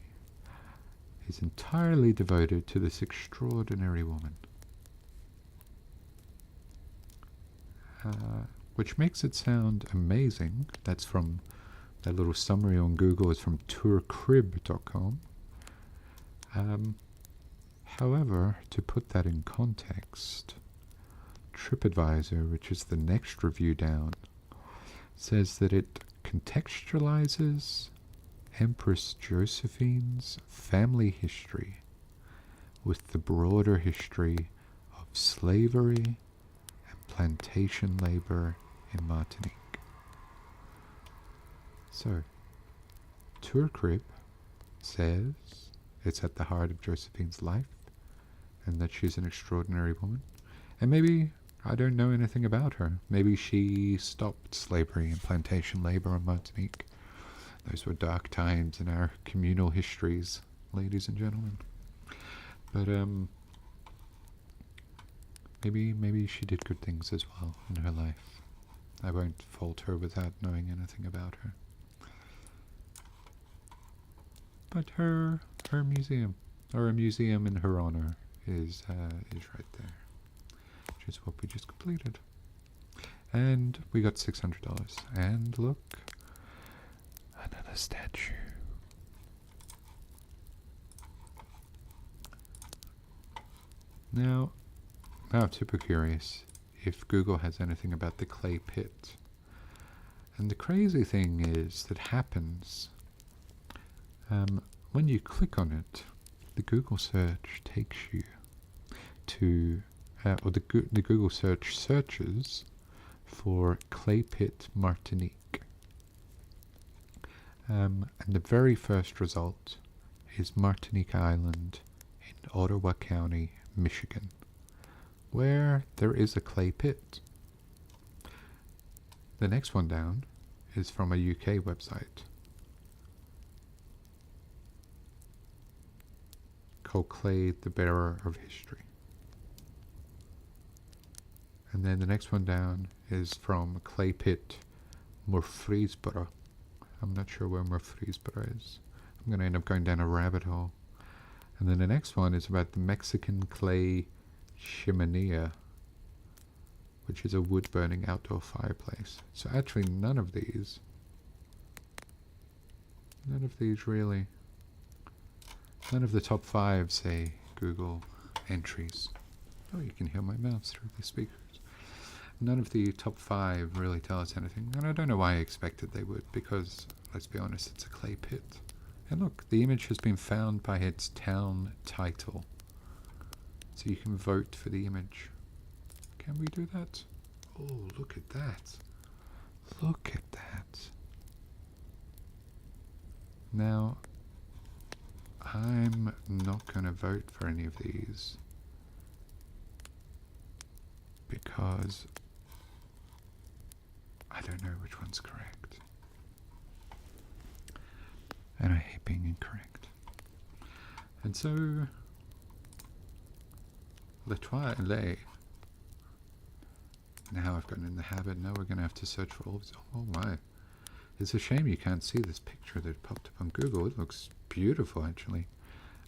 is entirely devoted to this extraordinary woman. Which makes it sound amazing. That's from that little summary on Google is from tourcrib.com. However, to put that in context, TripAdvisor, which is the next review down, says that it contextualizes Empress Josephine's family history with the broader history of slavery and plantation labor in Martinique. So, Tour Crib says it's at the heart of Josephine's life and that she's an extraordinary woman. And maybe I don't know anything about her. Maybe she stopped slavery and plantation labor in Martinique. Those were dark times in our communal histories, ladies and gentlemen. But maybe she did good things as well in her life. I won't fault her without knowing anything about her. But her museum, or a museum in her honor, is right there, which is what we just completed. And we got $600. And look, another statue. Now I'm super curious if Google has anything about the clay pit. And the crazy thing is that happens when you click on it, the Google search takes you to, or the Google search searches for clay pit Martinique. And the very first result is Martinique Island in Ottawa County, Michigan, where there is a clay pit. The next one down is from a UK website called Clay, the Bearer of History. And then the next one down is from Clay Pit, Murfreesboro. I'm not sure where Murfreesboro is. I'm going to end up going down a rabbit hole. And then the next one is about the Mexican clay chimenea, which is a wood-burning outdoor fireplace. So actually none of these really, none of the top 5 say Google entries. Oh, you can hear my mouse through the speakers. None of the top 5 really tell us anything, and I don't know why I expected they would, because, let's be honest, it's a clay pit. And look, the image has been found by its town title. So you can vote for the image. Can we do that? Oh, look at that. Look at that. Now, I'm not going to vote for any of these because I don't know which one's correct. And I hate being incorrect. And so, Le Toilet. Now I've gotten in the habit. Now we're going to have to search for all of this. Oh my. It's a shame you can't see this picture that popped up on Google. It looks beautiful, actually.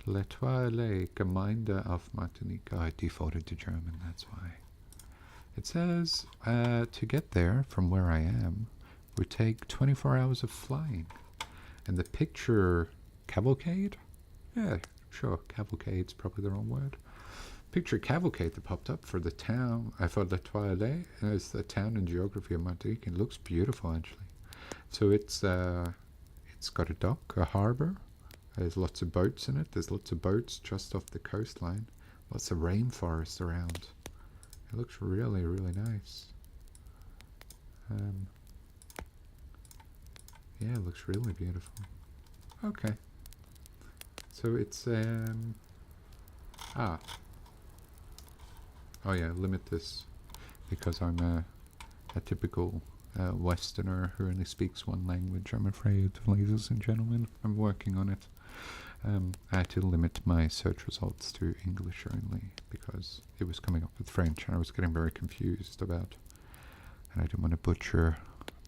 Le Toilet, Gemeinde auf Martinique. Oh, I defaulted to German, that's why. It says, to get there from where I am, would take 24 hours of flying. And the picture cavalcade? Yeah, sure, cavalcade's probably the wrong word. Picture cavalcade that popped up for the town, I thought Le Toilet, is the town and geography of Martinique. It looks beautiful, actually. So it's got a dock, a harbour. There's lots of boats in it. There's lots of boats just off the coastline. Lots of rainforest around. It looks really, really nice. Yeah, it looks really beautiful. Okay. So it's, oh yeah, limit this because I'm a typical Westerner who only speaks one language, I'm afraid, ladies and gentlemen. I'm working on it. I had to limit my search results to English only because it was coming up with French and I was getting very confused about, and I didn't want to butcher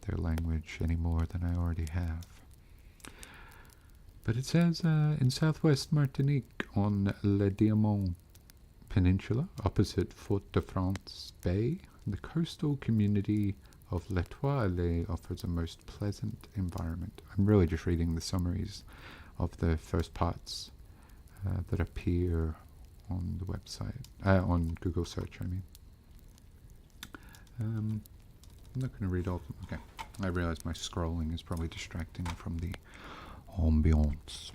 their language any more than I already have. But it says in southwest Martinique on Le Diamant Peninsula, opposite Fort-de-France Bay, the coastal community of Le Toilet offers a most pleasant environment. I'm really just reading the summaries of the first parts that appear on the website, on Google search, I mean. I'm not going to read all of them. Okay, I realize my scrolling is probably distracting from the ambiance.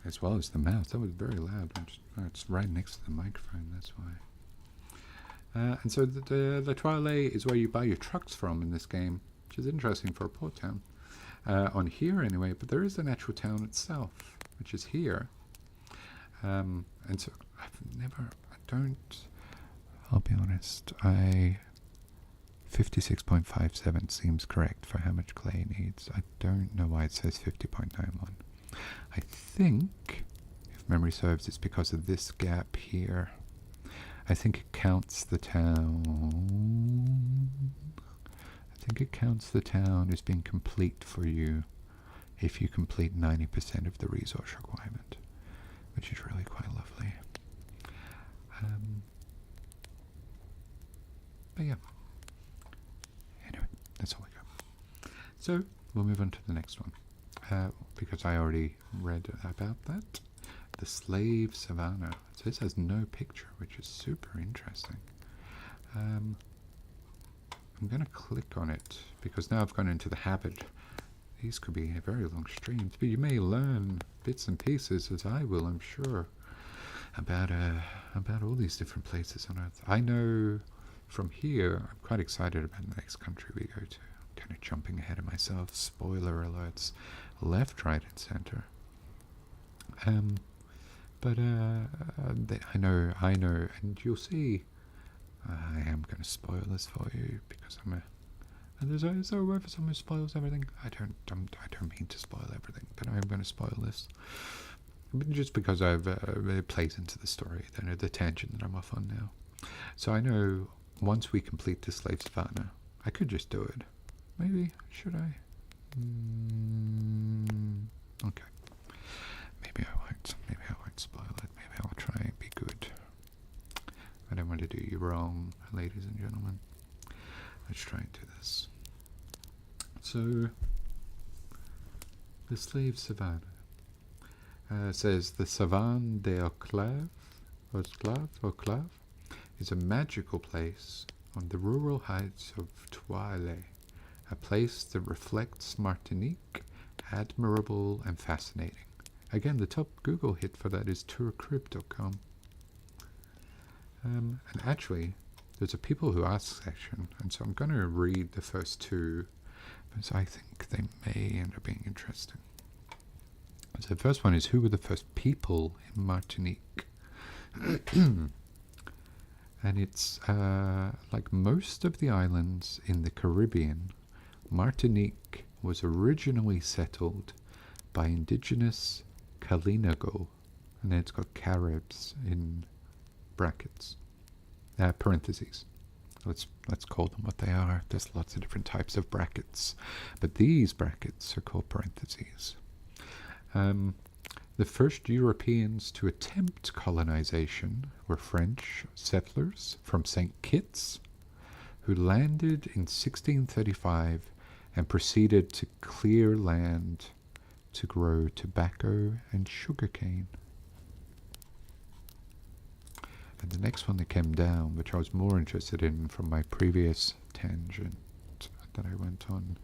As well as the mouth. That was very loud. It's right next to the microphone, that's why. And so the Toilet is where you buy your trucks from in this game, which is interesting for a port town. On here anyway, but there is an actual town itself, which is here. And so I'll be honest, 56.57 seems correct for how much clay it needs. I don't know why it says 50.91. I think, if memory serves, it's because of this gap here. I think it counts the town. I think it counts the town as being complete for you if you complete 90% of the resource requirement, which is really quite lovely. But yeah. Anyway, that's all I got. So, we'll move on to the next one. Because I already read about that. The Slave Savannah. So this has no picture, which is super interesting. I'm going to click on it, because now I've gone into the habit. These could be very long streams, but you may learn bits and pieces, as I will, I'm sure, about all these different places on Earth. I know from here, I'm quite excited about the next country we go to. I'm kind of jumping ahead of myself. Spoiler alerts. Left, right, and center. But I know, and you'll see. I am going to spoil this for you because I'm a. And is there a word for someone who spoils everything? I don't mean to spoil everything, but I'm going to spoil this, just because it plays into the story, the tangent that I'm off on now. So I know once we complete the Slave Savannah, I could just do it. Maybe should I? Okay. Maybe I won't spoil it. Maybe I'll try and be good. I don't want to do you wrong, ladies and gentlemen. Let's try and do this. So, the Slave Savannah says the Savane des Oclaves is a magical place on the rural heights of Toilet, a place that reflects Martinique, admirable and fascinating. Again, the top Google hit for that is tourcrib.com. And actually, there's a people who ask section, and so I'm going to read the first two, because I think they may end up being interesting. So the first one is, who were the first people in Martinique? And it's like most of the islands in the Caribbean, Martinique was originally settled by indigenous Kalinago, and then it's got Caribs in brackets, parentheses. Let's call them what they are. There's lots of different types of brackets, but these brackets are called parentheses. The first Europeans to attempt colonization were French settlers from St. Kitts, who landed in 1635 and proceeded to clear land to grow tobacco and sugarcane. And the next one that came down, which I was more interested in from my previous tangent that I went on,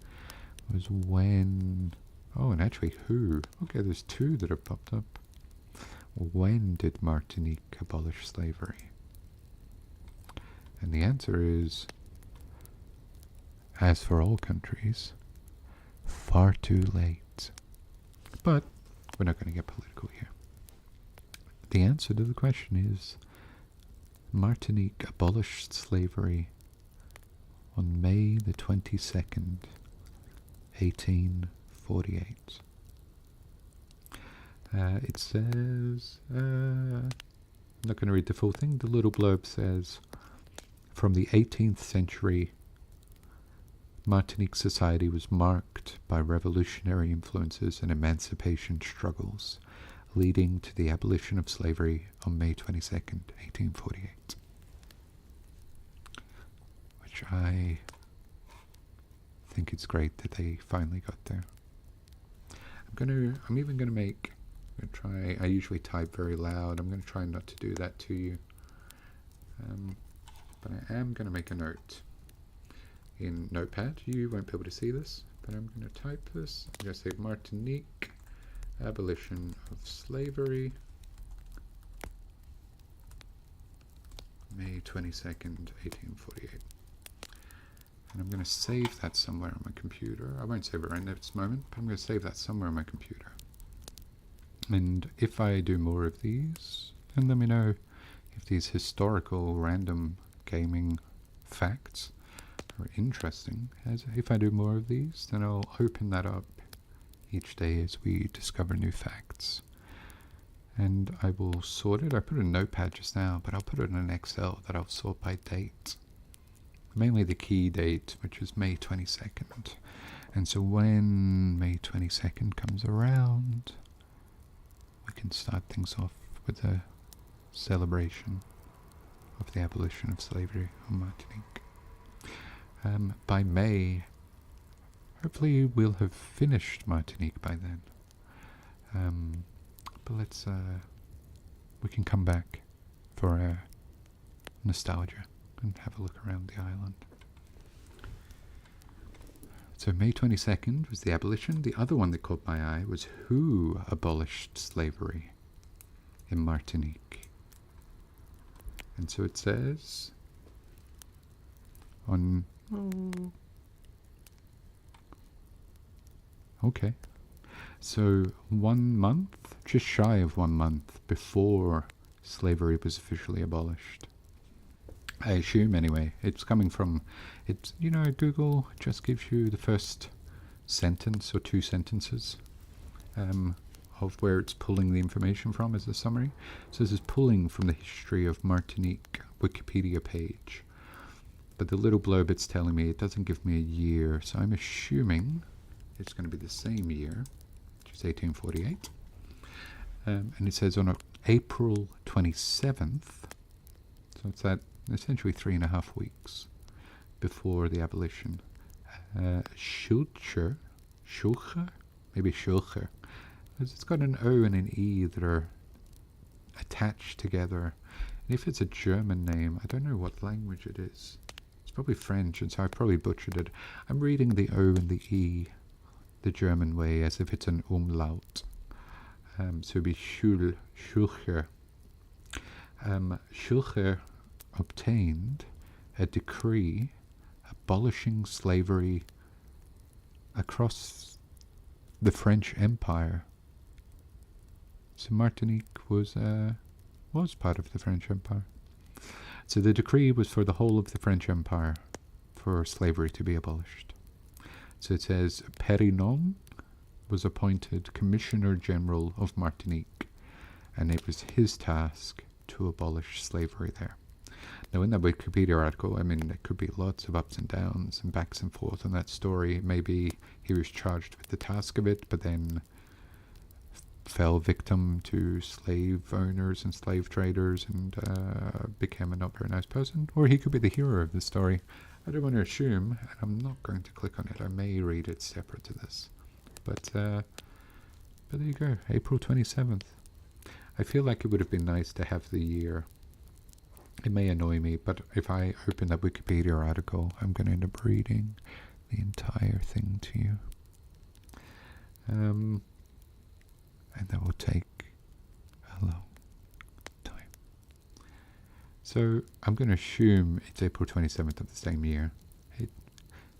was when... Oh, and actually who? Okay, there's two that have popped up. When did Martinique abolish slavery? And the answer is, as for all countries, far too late. But we're not going to get political here. The answer to the question is, Martinique abolished slavery on May the 22nd, 1848. It says, I'm not going to read the full thing. The little blurb says, from the 18th century, Martinique society was marked by revolutionary influences and emancipation struggles, leading to the abolition of slavery on May 22nd, 1848. Which I think it's great that they finally got there. I'm even going to make I'm going to try, I usually type very loud. I'm going to try not to do that to you. But I am going to make a note in Notepad. You won't be able to see this, but I'm going to type this. I'm going to say Martinique, abolition of slavery, May 22nd, 1848. And I'm going to save that somewhere on my computer. I won't save it right at this moment, but I'm going to save that somewhere on my computer. And if I do more of these, then let me know if these historical random gaming facts are interesting. As if I do more of these, then I'll open that up each day as we discover new facts. And I will sort it. I put it in Notepad just now, but I'll put it in an Excel that I'll sort by date. Mainly the key date, which is May 22nd. And so when May 22nd comes around, we can start things off with a celebration of the abolition of slavery on Martinique. By May, hopefully we'll have finished Martinique by then. But let's, we can come back for nostalgia and have a look around the island. So May 22nd was the abolition. The other one that caught my eye was who abolished slavery in Martinique. And so it says on... Okay. So 1 month, just shy of 1 month before slavery was officially abolished. I assume anyway, it's coming from, it's, you know, Google just gives you the first sentence or 2 sentences of where it's pulling the information from as a summary. So this is pulling from the history of Martinique Wikipedia page. But the little blurb it's telling me, it doesn't give me a year, so I'm assuming it's going to be the same year, which is 1848. And it says on April 27th, so it's that essentially 3.5 weeks before the abolition. Schulcher, maybe Schulcher. It's got an O and an E that are attached together. And if it's a German name, I don't know what language it is. It's probably French, and so I probably butchered it. I'm reading the O and the E the German way, as if it's an umlaut. So it'd be Schulcher. Schulcher obtained a decree abolishing slavery across the French Empire. So Martinique was part of the French Empire. So the decree was for the whole of the French Empire for slavery to be abolished. So it says Perinon was appointed Commissioner General of Martinique, and it was his task to abolish slavery there. Now in that Wikipedia article, I mean, there could be lots of ups and downs and backs and forth on that story. Maybe he was charged with the task of it, but then fell victim to slave owners and slave traders and became a not very nice person. Or he could be the hero of the story. I don't want to assume, and I'm not going to click on it. I may read it separate to this. But there you go, April 27th. I feel like it would have been nice to have the year. It may annoy me, but if I open that Wikipedia article, I'm going to end up reading the entire thing to you. And that will take a long time. So I'm going to assume it's April 27th of the same year.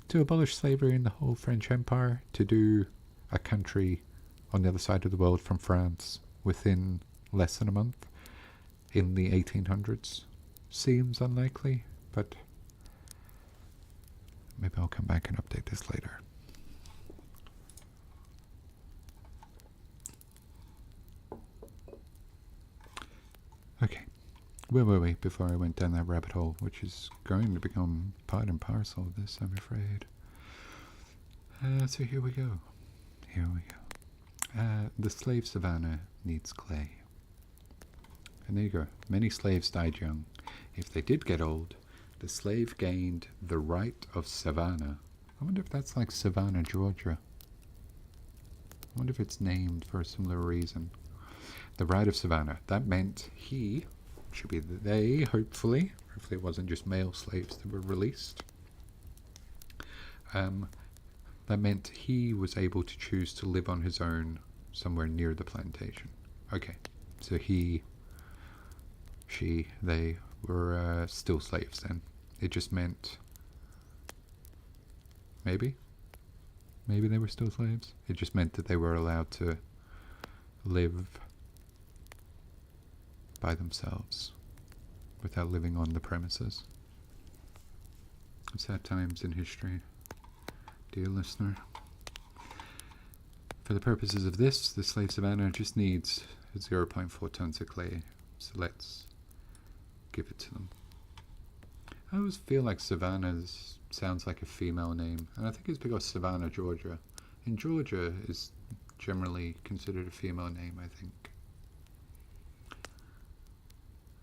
To abolish slavery in the whole French Empire, to do a country on the other side of the world from France within less than a month in the 1800s. Seems unlikely, but maybe I'll come back and update this later. Okay, where were we before I went down that rabbit hole, which is going to become part and parcel of this, I'm afraid. So here we go. The slave savannah needs clay. And there you go. Many slaves died young. If they did get old, the slave gained the right of Savannah. I wonder if that's like Savannah, Georgia. I wonder if it's named for a similar reason. The Ride of Savannah. That meant he, should be they, hopefully. Hopefully it wasn't just male slaves that were released. That meant he was able to choose to live on his own somewhere near the plantation. Okay, so he, she, they were still slaves then. It just meant, maybe they were still slaves. It just meant that they were allowed to live by themselves without living on the premises. Sad times in history, dear listener. For the purposes of this, the slave Savannah just needs 0.4 tons of clay. So let's give it to them. I always feel like Savannah sounds like a female name, and I think it's because Savannah, Georgia. And Georgia is generally considered a female name, I think.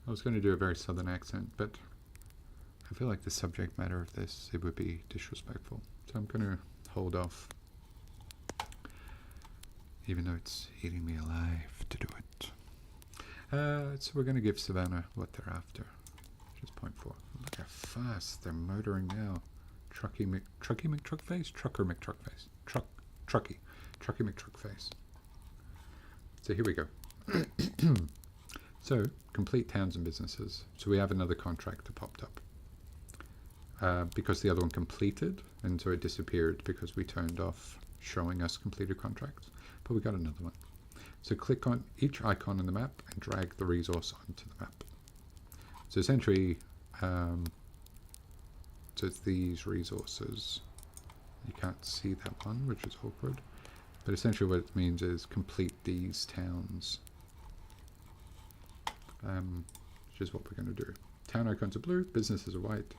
I was going to do a very southern accent, but I feel like the subject matter of this, it would be disrespectful. So I'm going to hold off, even though it's eating me alive to do it. So we're going to give Savannah what they're after, which is 0.4. Look how fast they're motoring now. Trucker McTruckface? Trucky McTruckface. So here we go. So, complete towns and businesses. So we have another contract that popped up. Because the other one completed, and so it disappeared because we turned off showing us completed contracts. But we got another one. So click on each icon on the map and drag the resource onto the map. So essentially, so it's these resources. You can't see that one, which is awkward. But essentially what it means is complete these towns. Which is what we're going to do. Town icons are blue, businesses are white.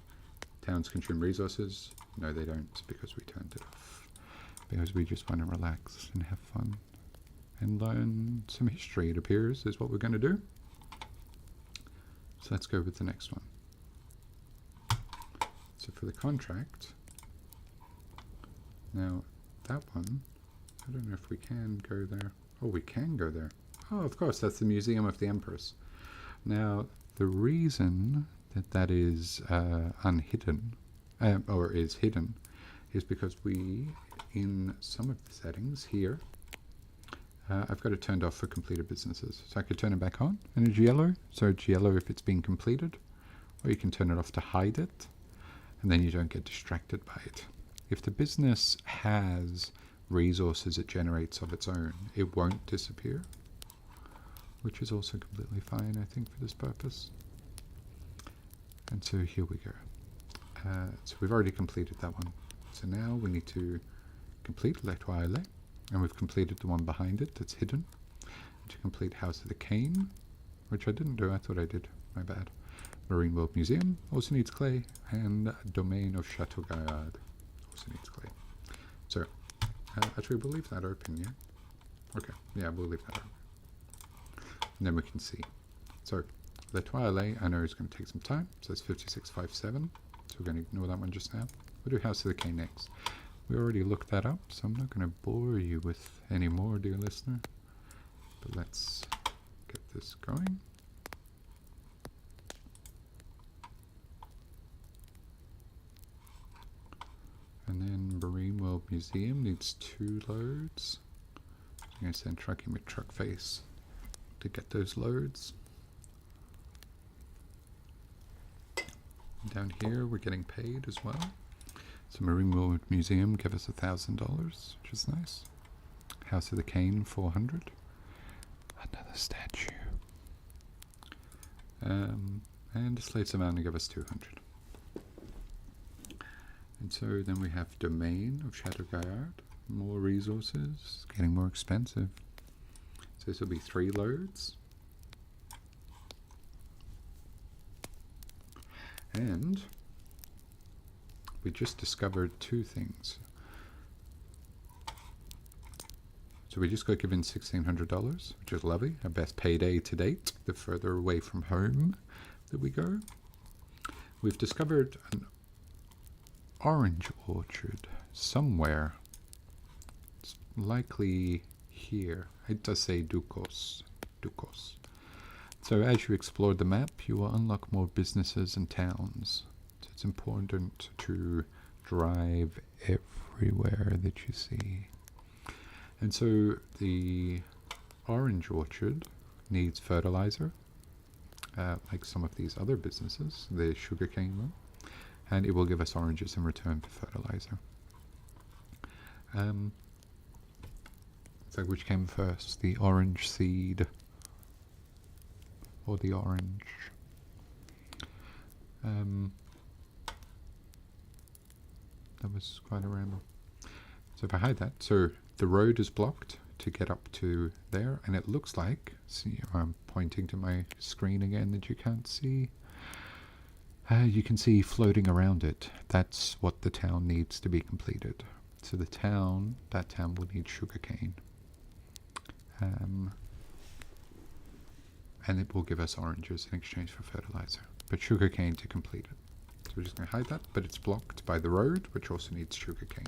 Towns consume resources. No, they don't, because we turned it off. Because we just want to relax and have fun. And learn some history, it appears, is what we're going to do. So let's go with the next one. So for the contract, now that one, I don't know if we can go there. Oh, we can go there. Oh, of course, that's the Museum of the Empress. Now, the reason that is unhidden, or is hidden, is because we, in some of the settings here, I've got it turned off for completed businesses. So I could turn it back on, and it's yellow. So it's yellow if it's been completed, or you can turn it off to hide it, and then you don't get distracted by it. If the business has resources it generates of its own, it won't disappear, which is also completely fine, I think, for this purpose. And so here we go. So we've already completed that one. So now we need to complete Le Toile, and we've completed the one behind it that's hidden. And to complete House of the Cane, which I didn't do, I thought I did, my bad. Marine World Museum also needs clay, and Domain of Chateau Gaillard also needs clay. So, actually we'll leave that open, yeah? Okay, yeah, we'll leave that open. And then we can see. So, Le Toile, I know is going to take some time, so it's 5657. So we're going to ignore that one just now. We'll do House of the Cane next. We already looked that up, so I'm not going to bore you with any more, dear listener. But let's get this going. And then Marine World Museum needs 2 loads. So I'm going to send Trucky McTruckface to get those loads. Down here we're getting paid as well. So Marine World Museum give us $1,000, which is nice. House of the Cane, 400. Another statue. And Slave Savannah give us 200. And so then we have Domain of Chateau Gaillard. More resources, getting more expensive. So this will be 3 loads. And we just discovered 2 things. So we just got given $1,600, which is lovely. Our best payday to date, the further away from home that we go. We've discovered an orange orchard somewhere. It's likely here. It does say Ducos. Ducos. So as you explore the map, you will unlock more businesses and towns. So it's important to drive everywhere that you see. And so the orange orchard needs fertilizer, like some of these other businesses, the sugarcane one, and it will give us oranges in return for fertilizer. So which came first, the orange seed or the orange? That was quite a ramble. So if I hide that, so the road is blocked to get up to there, and it looks like, see, I'm pointing to my screen again that you can't see. You can see floating around it. That's what the town needs to be completed. So the town, that town will need sugarcane. And it will give us oranges in exchange for fertilizer. But sugarcane to complete it. So we're just going to hide that, but it's blocked by the road, which also needs sugarcane.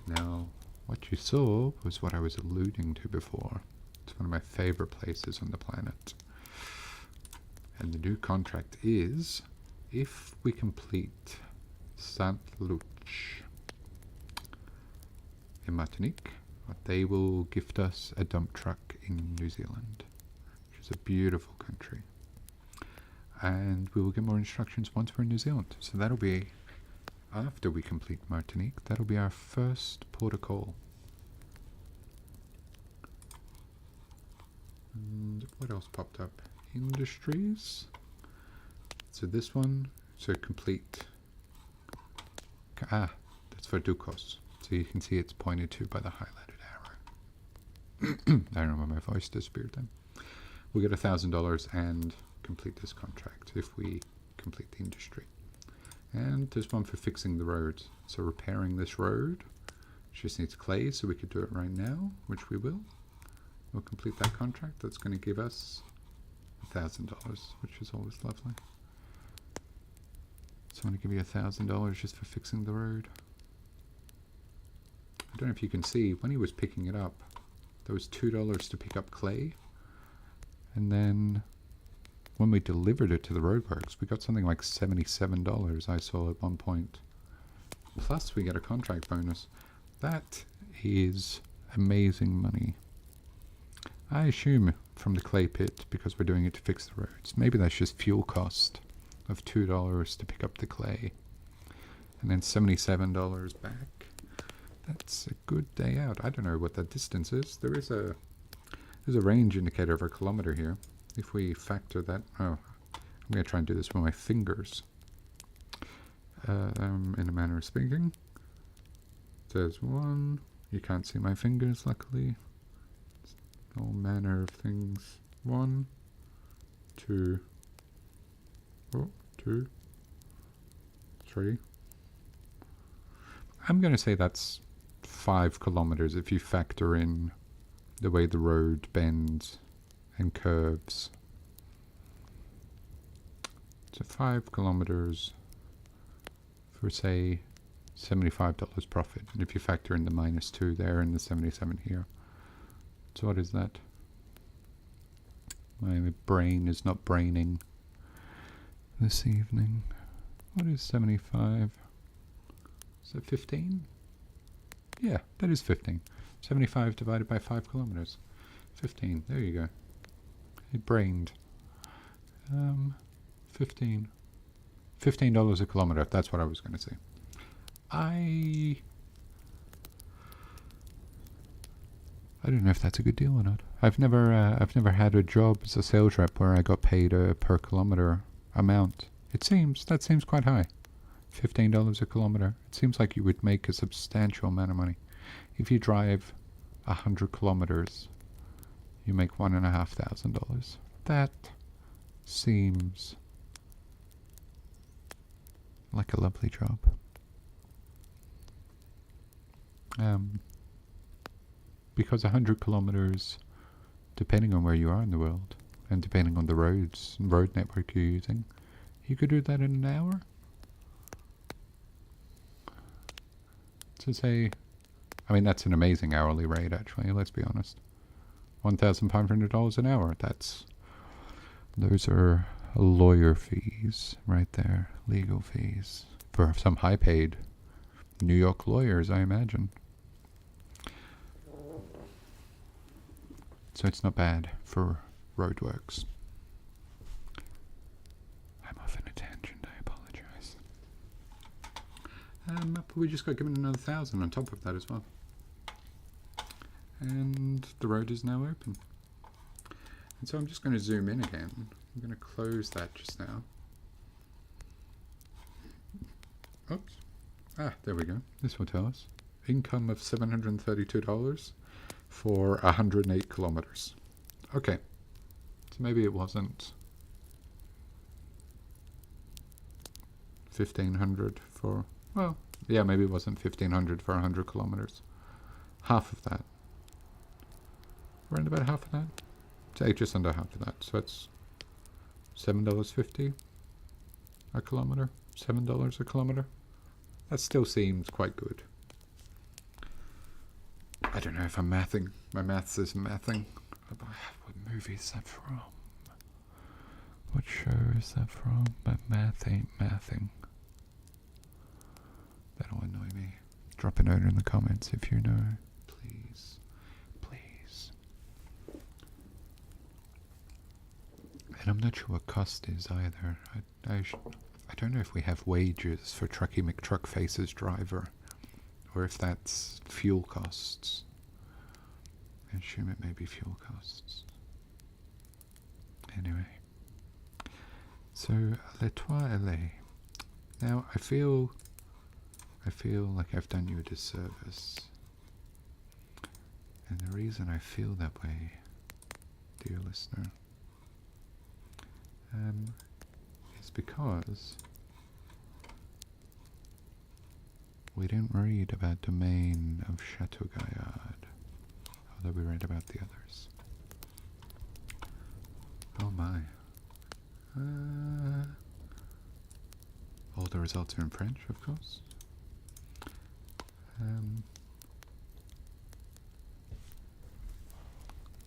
Now, what you saw was what I was alluding to before. It's one of my favorite places on the planet. And the new contract is, if we complete Saint Luc in Martinique, they will gift us a dump truck in New Zealand, which is a beautiful country. And we will get more instructions once we're in New Zealand. So that'll be, after we complete Martinique, that'll be our first port of call. And what else popped up? Industries. So this one, so complete. Ah, that's for Ducos. So you can see it's pointed to by the highlighted arrow. I don't know why my voice disappeared then. We'll get $1,000 and complete this contract if we complete the industry. And this one for fixing the road. So repairing this road just needs clay, so we could do it right now, which we will. We'll complete that contract. That's going to give us $1,000, which is always lovely. So I'm going to give you $1,000 just for fixing the road. I don't know if you can see, when he was picking it up, there was $2 to pick up clay. And then when we delivered it to the roadworks, we got something like $77, I saw at one point. Plus we get a contract bonus. That is amazing money. I assume from the clay pit, because we're doing it to fix the roads. Maybe that's just fuel cost of $2 to pick up the clay. And then $77 back. That's a good day out. I don't know what that distance is. There's a range indicator of a kilometer here. If we factor that, I'm going to try and do this with my fingers. In a manner of speaking. There's 1. You can't see my fingers, luckily. All manner of things. 1, 2, 2, 3. I'm going to say that's 5 kilometers if you factor in the way the road bends and curves. So 5 kilometers for, say, $75 profit. And if you factor in the -2 there and the 77 here. So what is that? My brain is not braining this evening. What is 75? Is that 15? Yeah, that is 15. 75 divided by 5 kilometers. 15. There you go. It brained. 15. $15 a kilometer. That's what I was going to say. I don't know if that's a good deal or not. I've never had a job as a sales rep where I got paid a per kilometer amount. That seems quite high. $15 a kilometer. It seems like you would make a substantial amount of money. If you drive 100 kilometers, you make $1,500. That seems like a lovely job. Because 100 kilometers, depending on where you are in the world, and depending on the road network you're using, you could do that in an hour. To say, I mean, that's an amazing hourly rate, actually, let's be honest. $1,500 an hour. Those are lawyer fees right there, legal fees for some high-paid New York lawyers, I imagine. So it's not bad for roadworks. I'm off in a tangent, I apologize. But we just got given another 1,000 on top of that as well. And the road is now open. And so I'm just going to zoom in again. I'm going to close that just now. Oops. Ah, there we go. This will tell us. Income of $732 for 108 kilometers. Okay. So maybe it wasn't 1,500 for, well, yeah, maybe it wasn't 1,500 for 100 kilometers. Half of that. Around about half of that. Say just under half of that. So it's $7.50 a kilometer. $7 a kilometer. That still seems quite good. I don't know if I'm mathing. My maths isn't mathing. What movie is that from? What show is that from? My math ain't mathing. That'll annoy me. Drop a note in the comments if you know. Please. Please. And I'm not sure what cost is either. I don't know if we have wages for Truckee McTruckface's driver, or if that's fuel costs. I assume it may be fuel costs. Anyway. So, Les Trois Allées. Now, I feel like I've done you a disservice. And the reason I feel that way, dear listener, is because we didn't read about Domain of Chateau Gaillard, although we read about the others. Oh my. All the results are in French, of course.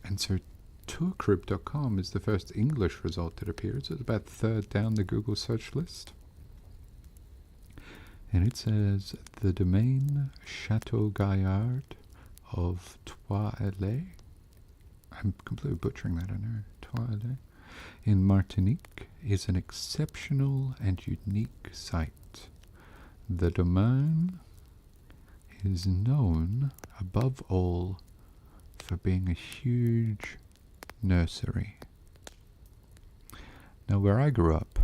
And so tourcrib.com is the first English result that appears. It's about third down the Google search list. And it says, the domain Chateau Gaillard of Trois Allées. I'm completely butchering that, I know. Trois Allées. In Martinique is an exceptional and unique site. The domain is known, above all, for being a huge nursery. Now, where I grew up,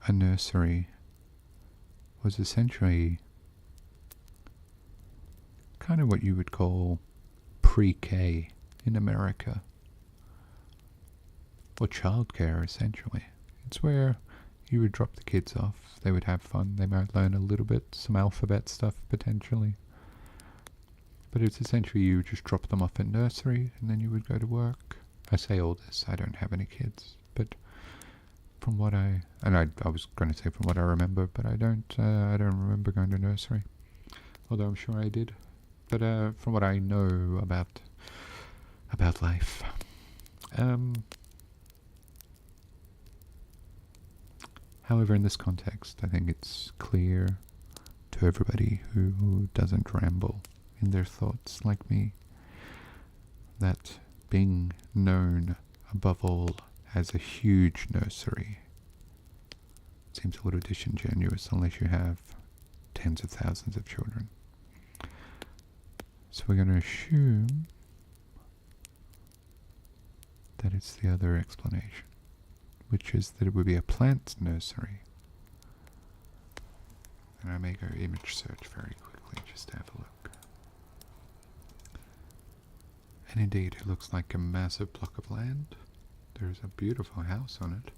a nursery was essentially kind of what you would call pre-K in America, or childcare essentially. It's where you would drop the kids off, they would have fun, they might learn a little bit, some alphabet stuff potentially, but it's essentially you just drop them off in nursery and then you would go to work. I say all this, I don't have any kids, but from what I was going to say from what I remember, but I don't remember going to nursery, although I'm sure I did. But from what I know about life, however, in this context, I think it's clear to everybody who doesn't ramble in their thoughts like me that being known above all as a huge nursery seems a little disingenuous unless you have tens of thousands of children. So we're going to assume that it's the other explanation, which is that it would be a plant nursery. And I may go image search very quickly just to have a look. And indeed, it looks like a massive block of land. There's a beautiful house on it.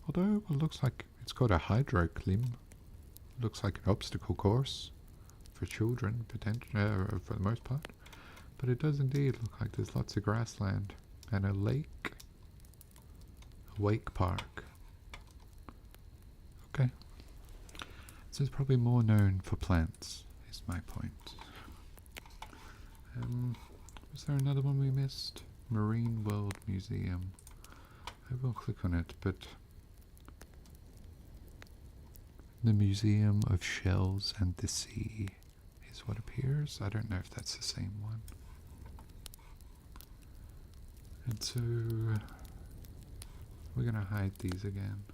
Although it looks like it's got a hydroclim. It looks like an obstacle course for children, for the most part. But it does indeed look like there's lots of grassland and a lake. A wake park. Okay. So it's probably more known for plants, is my point. Was there another one we missed? Marine World Museum. I will click on it, but the Museum of Shells and the Sea is what appears. I don't know if that's the same one. And so we're going to hide these again.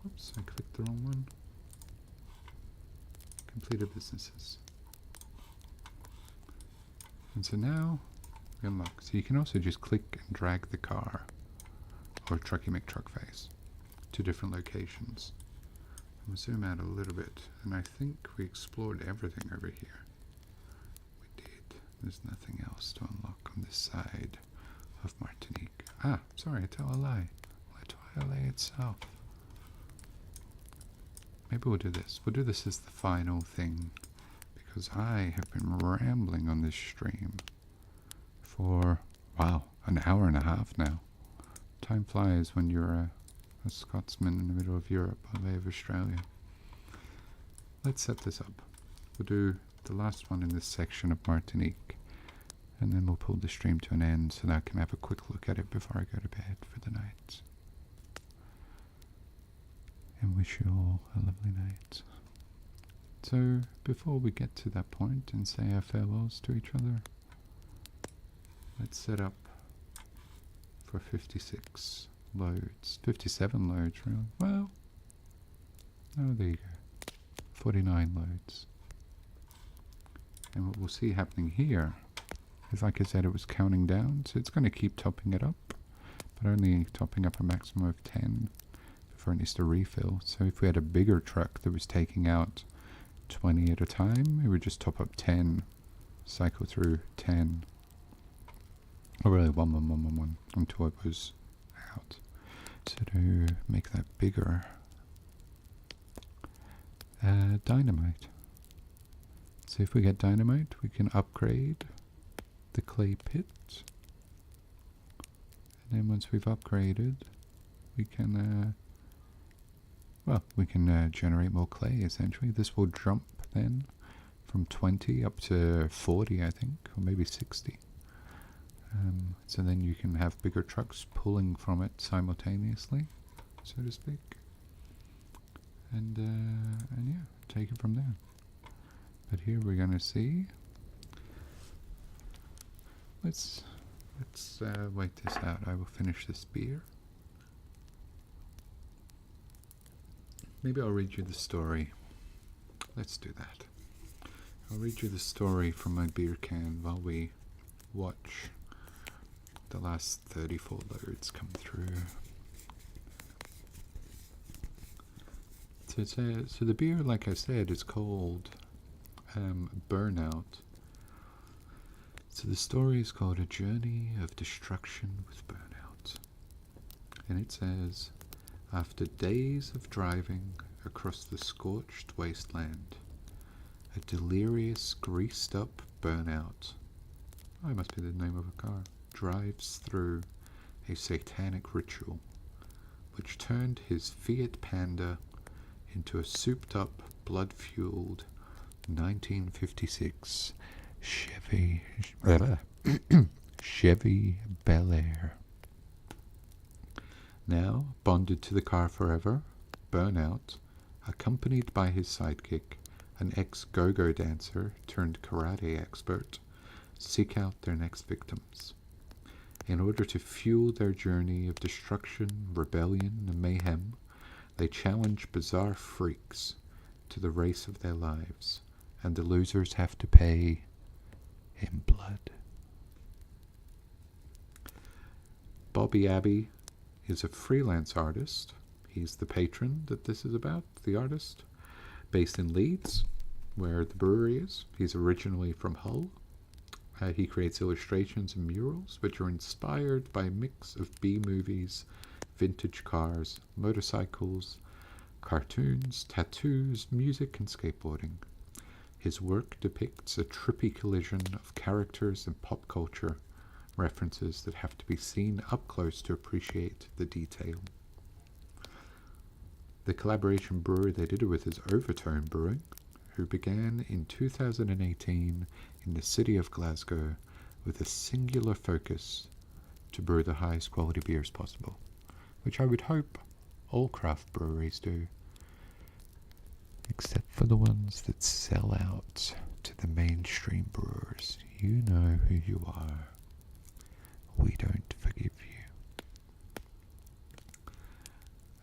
Oops, I clicked the wrong one. Completed businesses. And so now we unlock. So you can also just click and drag the car or Trucky McTruckface to different locations. I'm going to zoom out a little bit, and I think we explored everything over here. We did. There's nothing else to unlock on this side of Martinique. Ah, sorry, I tell a lie. L'Etoile itself. Maybe we'll do this. We'll do this as the final thing, because I have been rambling on this stream for, wow, an hour and a half now. Time flies when you're a Scotsman in the middle of Europe by way of Australia. Let's set this up. We'll do the last one in this section of Martinique, and then we'll pull the stream to an end so that I can have a quick look at it before I go to bed for the night. And wish you all a lovely night. So, before we get to that point and say our farewells to each other, let's set up for 56 loads. 57 loads, really. Well, oh, there you go. 49 loads. And what we'll see happening here is, like I said, it was counting down, so it's going to keep topping it up, but only topping up a maximum of 10 before it needs to refill. So if we had a bigger truck that was taking out 20 at a time, it would just top up 10, cycle through 10, or really 1 until it was out. So to make that bigger, dynamite. So if we get dynamite, we can upgrade the clay pit, and then once we've upgraded, we can generate more clay. Essentially, this will jump then from 20 up to 40, I think, or maybe 60. So then you can have bigger trucks pulling from it simultaneously, so to speak, and yeah, take it from there. But here we're going to see. Let's wait this out. I will finish this beer. Maybe I'll read you the story. Let's do that. I'll read you the story from my beer can while we watch the last 34 loads come through. So the beer, like I said, is called Burnout. So the story is called A Journey of Destruction with Burnout. And it says, after days of driving across the scorched wasteland, a delirious, greased-up burnout, oh, it must be the name of a car, drives through a satanic ritual, which turned his Fiat Panda into a souped-up, blood-fueled 1956 Chevy Bel Air. Now, bonded to the car forever, Burnout, accompanied by his sidekick, an ex-go-go dancer turned karate expert, seek out their next victims. In order to fuel their journey of destruction, rebellion, and mayhem, they challenge bizarre freaks to the race of their lives, and the losers have to pay in blood. Bobby Abbey is a freelance artist. He's the patron that this is about, the artist, based in Leeds, where the brewery is. He's originally from Hull. He creates illustrations and murals, which are inspired by a mix of B-movies, vintage cars, motorcycles, cartoons, tattoos, music, and skateboarding. His work depicts a trippy collision of characters and pop culture references that have to be seen up close to appreciate the detail. The collaboration brewer they did it with is Overtone Brewing, who began in 2018 in the city of Glasgow with a singular focus to brew the highest quality beers possible, which I would hope all craft breweries do, except for the ones that sell out to the mainstream brewers. You know who you are. We don't forgive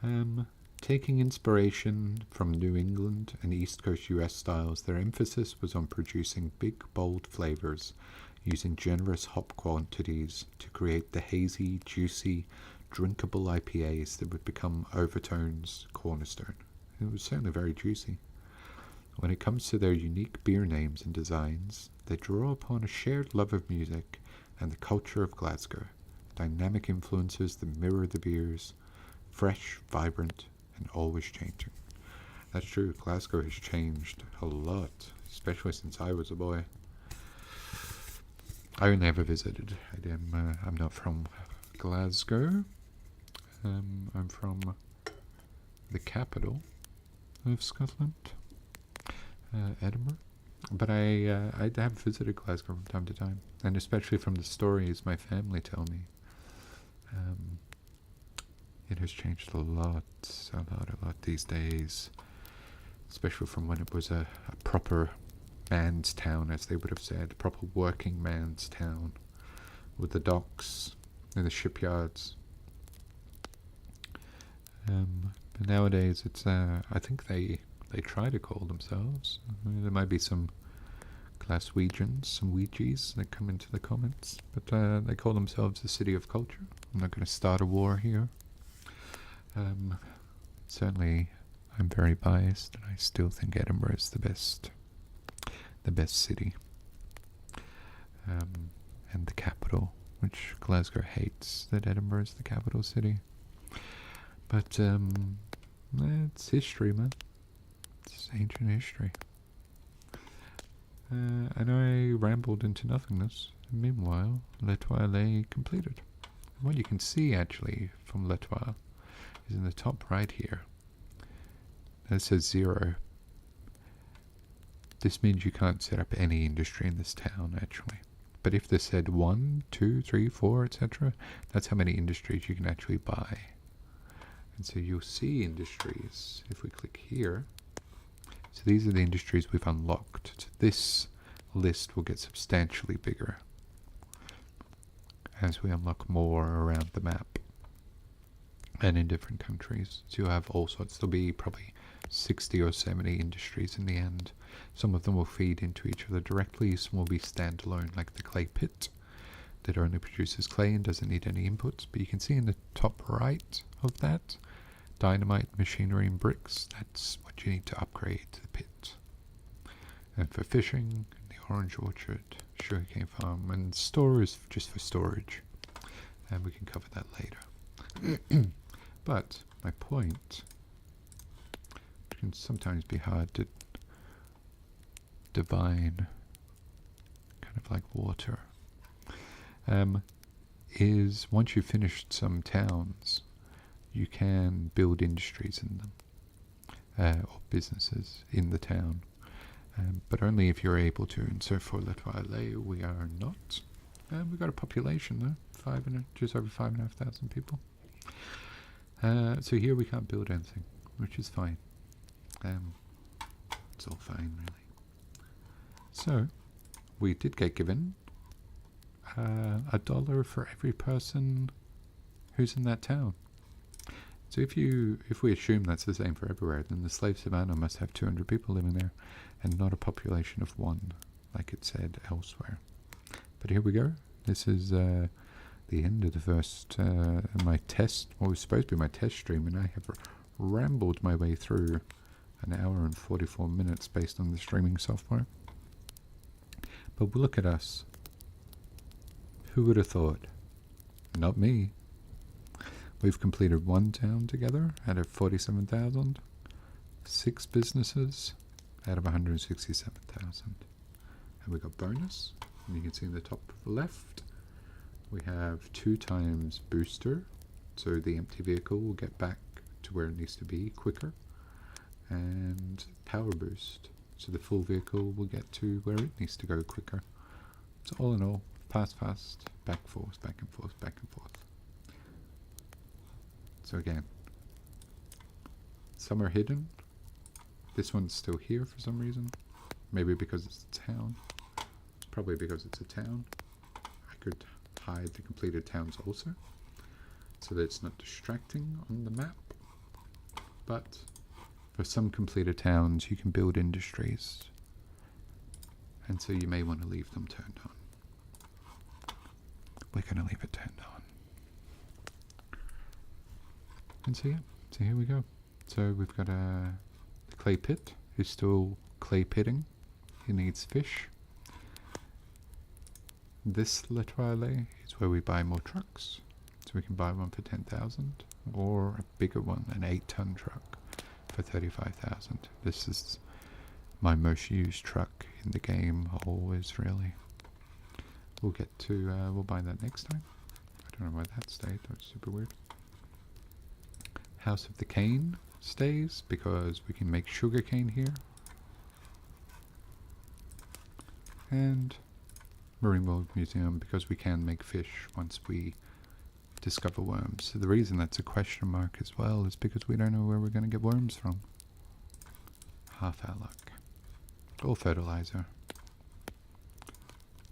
you. Taking inspiration from New England and East Coast US styles, their emphasis was on producing big, bold flavors using generous hop quantities to create the hazy, juicy, drinkable IPAs that would become Overtone's cornerstone. It was certainly very juicy. When it comes to their unique beer names and designs, they draw upon a shared love of music and the culture of Glasgow, dynamic influences that mirror the beers, fresh, vibrant, and always changing. That's true, Glasgow has changed a lot, especially since I was a boy. I only ever visited. I'm not from Glasgow. I'm from the capital of Scotland, Edinburgh. But I have visited Glasgow from time to time, and especially from the stories my family tell me. It has changed a lot these days, especially from when it was a proper man's town, as they would have said, proper working man's town, with the docks and the shipyards. But nowadays, it's I think they try to call themselves. There might be some Glaswegians, some Ouijies that come into the comments, but they call themselves the City of Culture. I'm not going to start a war here. Certainly, I'm very biased, and I still think Edinburgh is the best city, and the capital, which Glasgow hates that Edinburgh is the capital city. But it's history, man. It's ancient history. And I rambled into nothingness. Meanwhile, L'Etoile completed. And what you can see actually from L'Etoile is in the top right here. It says 0. This means you can't set up any industry in this town actually. But if this said 1, 2, 3, 4, etc., that's how many industries you can actually buy. And so you'll see industries if we click here. So these are the industries we've unlocked. So this list will get substantially bigger as we unlock more around the map and in different countries. So you'll have all sorts. There'll be probably 60 or 70 industries in the end. Some of them will feed into each other directly. Some will be standalone, like the clay pit that only produces clay and doesn't need any inputs. But you can see in the top right of that, dynamite, machinery, and bricks. That's what you need to upgrade to the pit. And for fishing, the orange orchard, sugarcane farm, and store is just for storage. And we can cover that later. But my point, it can sometimes be hard to divine, kind of like water, is once you've finished some towns, you can build industries in them, or businesses in the town, but only if you're able to. And so for L'Etoile, we are not. We've got a population though, just over 5,500 people. So here we can't build anything, which is fine. It's all fine, really. So we did get given $1 for every person who's in that town. So if we assume that's the same for everywhere, then the slave savannah must have 200 people living there, and not a population of 1, like it said elsewhere. But here we go. This is the end of the first my test. What was supposed to be my test stream, and I have rambled my way through an hour and 44 minutes based on the streaming software. But look at us. Who would have thought? Not me. We've completed 1 town together out of 47,000. 6 businesses out of 167,000. And we got bonus. And you can see in the top left, we have 2 times booster. So the empty vehicle will get back to where it needs to be quicker. And power boost. so the full vehicle will get to where it needs to go quicker. So all in all, fast, back and forth, back and forth, back and forth. So again, some are hidden. This one's still here for some reason. Maybe because it's a town. It's probably because it's a town. I could hide the completed towns also, so that it's not distracting on the map. But for some completed towns, you can build industries, and so you may want to leave them turned on. We're going to leave it turned on. And so yeah, so here we go. So we've got the clay pit is still clay pitting. It needs fish. This L'Etoile is where we buy more trucks. So we can buy one for 10,000, or a bigger one, an 8-ton truck for 35,000. This is my most used truck in the game, always, really. We'll get to, we'll buy that next time. I don't know why that stayed, that's super weird. House of the Cane stays because we can make sugar cane here. And Marine World Museum because we can make fish once we discover worms. So the reason that's a question mark as well is because we don't know where we're going to get worms from. Half our luck. Or fertilizer.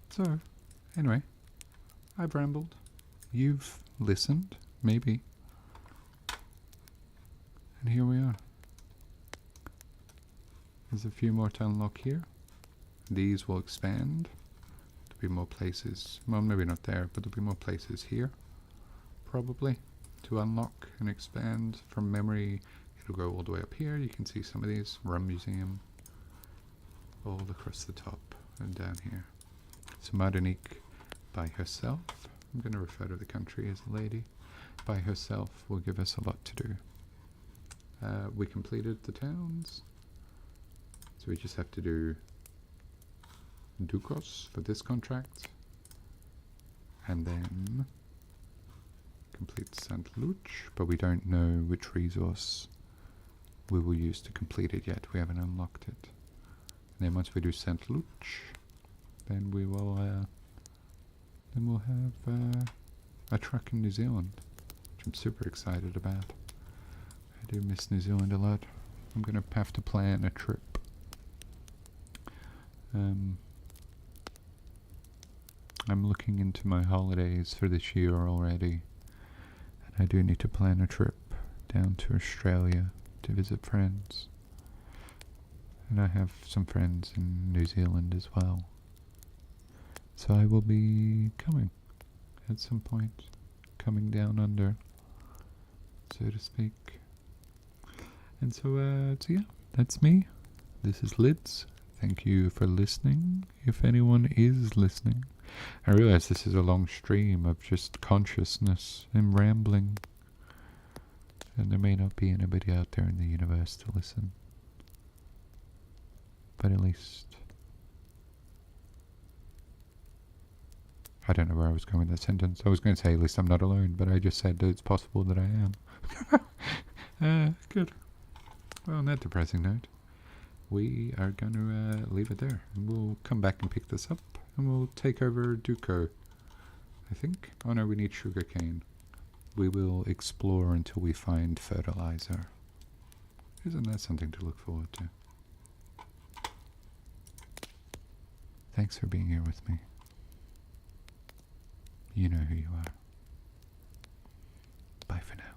So, anyway, I've rambled. You've listened, maybe. And here we are. There's a few more to unlock here. These will expand. There'll be more places. Well, maybe not there, but there'll be more places here. Probably. To unlock and expand. From memory, it'll go all the way up here. You can see some of these. Rum Museum. All across the top and down here. So Martinique by herself. I'm going to refer to the country as a lady. By herself will give us a lot to do. We completed the towns, so we just have to do Ducos for this contract, and then complete St. Luch, but we don't know which resource we will use to complete it yet. We haven't unlocked it. And then once we do St. Luch, then we will then we'll have a truck in New Zealand, which I'm super excited about. I do miss New Zealand a lot. I'm going to have to plan a trip. I'm looking into my holidays for this year already, and I do need to plan a trip down to Australia to visit friends. And I have some friends in New Zealand as well. So I will be coming at some point, coming down under, so to speak. And so yeah, that's me. This is Lids. Thank you for listening, if anyone is listening. I realize this is a long stream of just consciousness and rambling, and there may not be anybody out there in the universe to listen. But at least, I don't know where I was going with that sentence. I was going to say at least I'm not alone, but I just said that it's possible that I am. Good. Well, on that depressing note, we are going to leave it there. And we'll come back and pick this up, and we'll take over Duco, I think. Oh no, we need sugarcane. We will explore until we find fertilizer. Isn't that something to look forward to? Thanks for being here with me. You know who you are. Bye for now.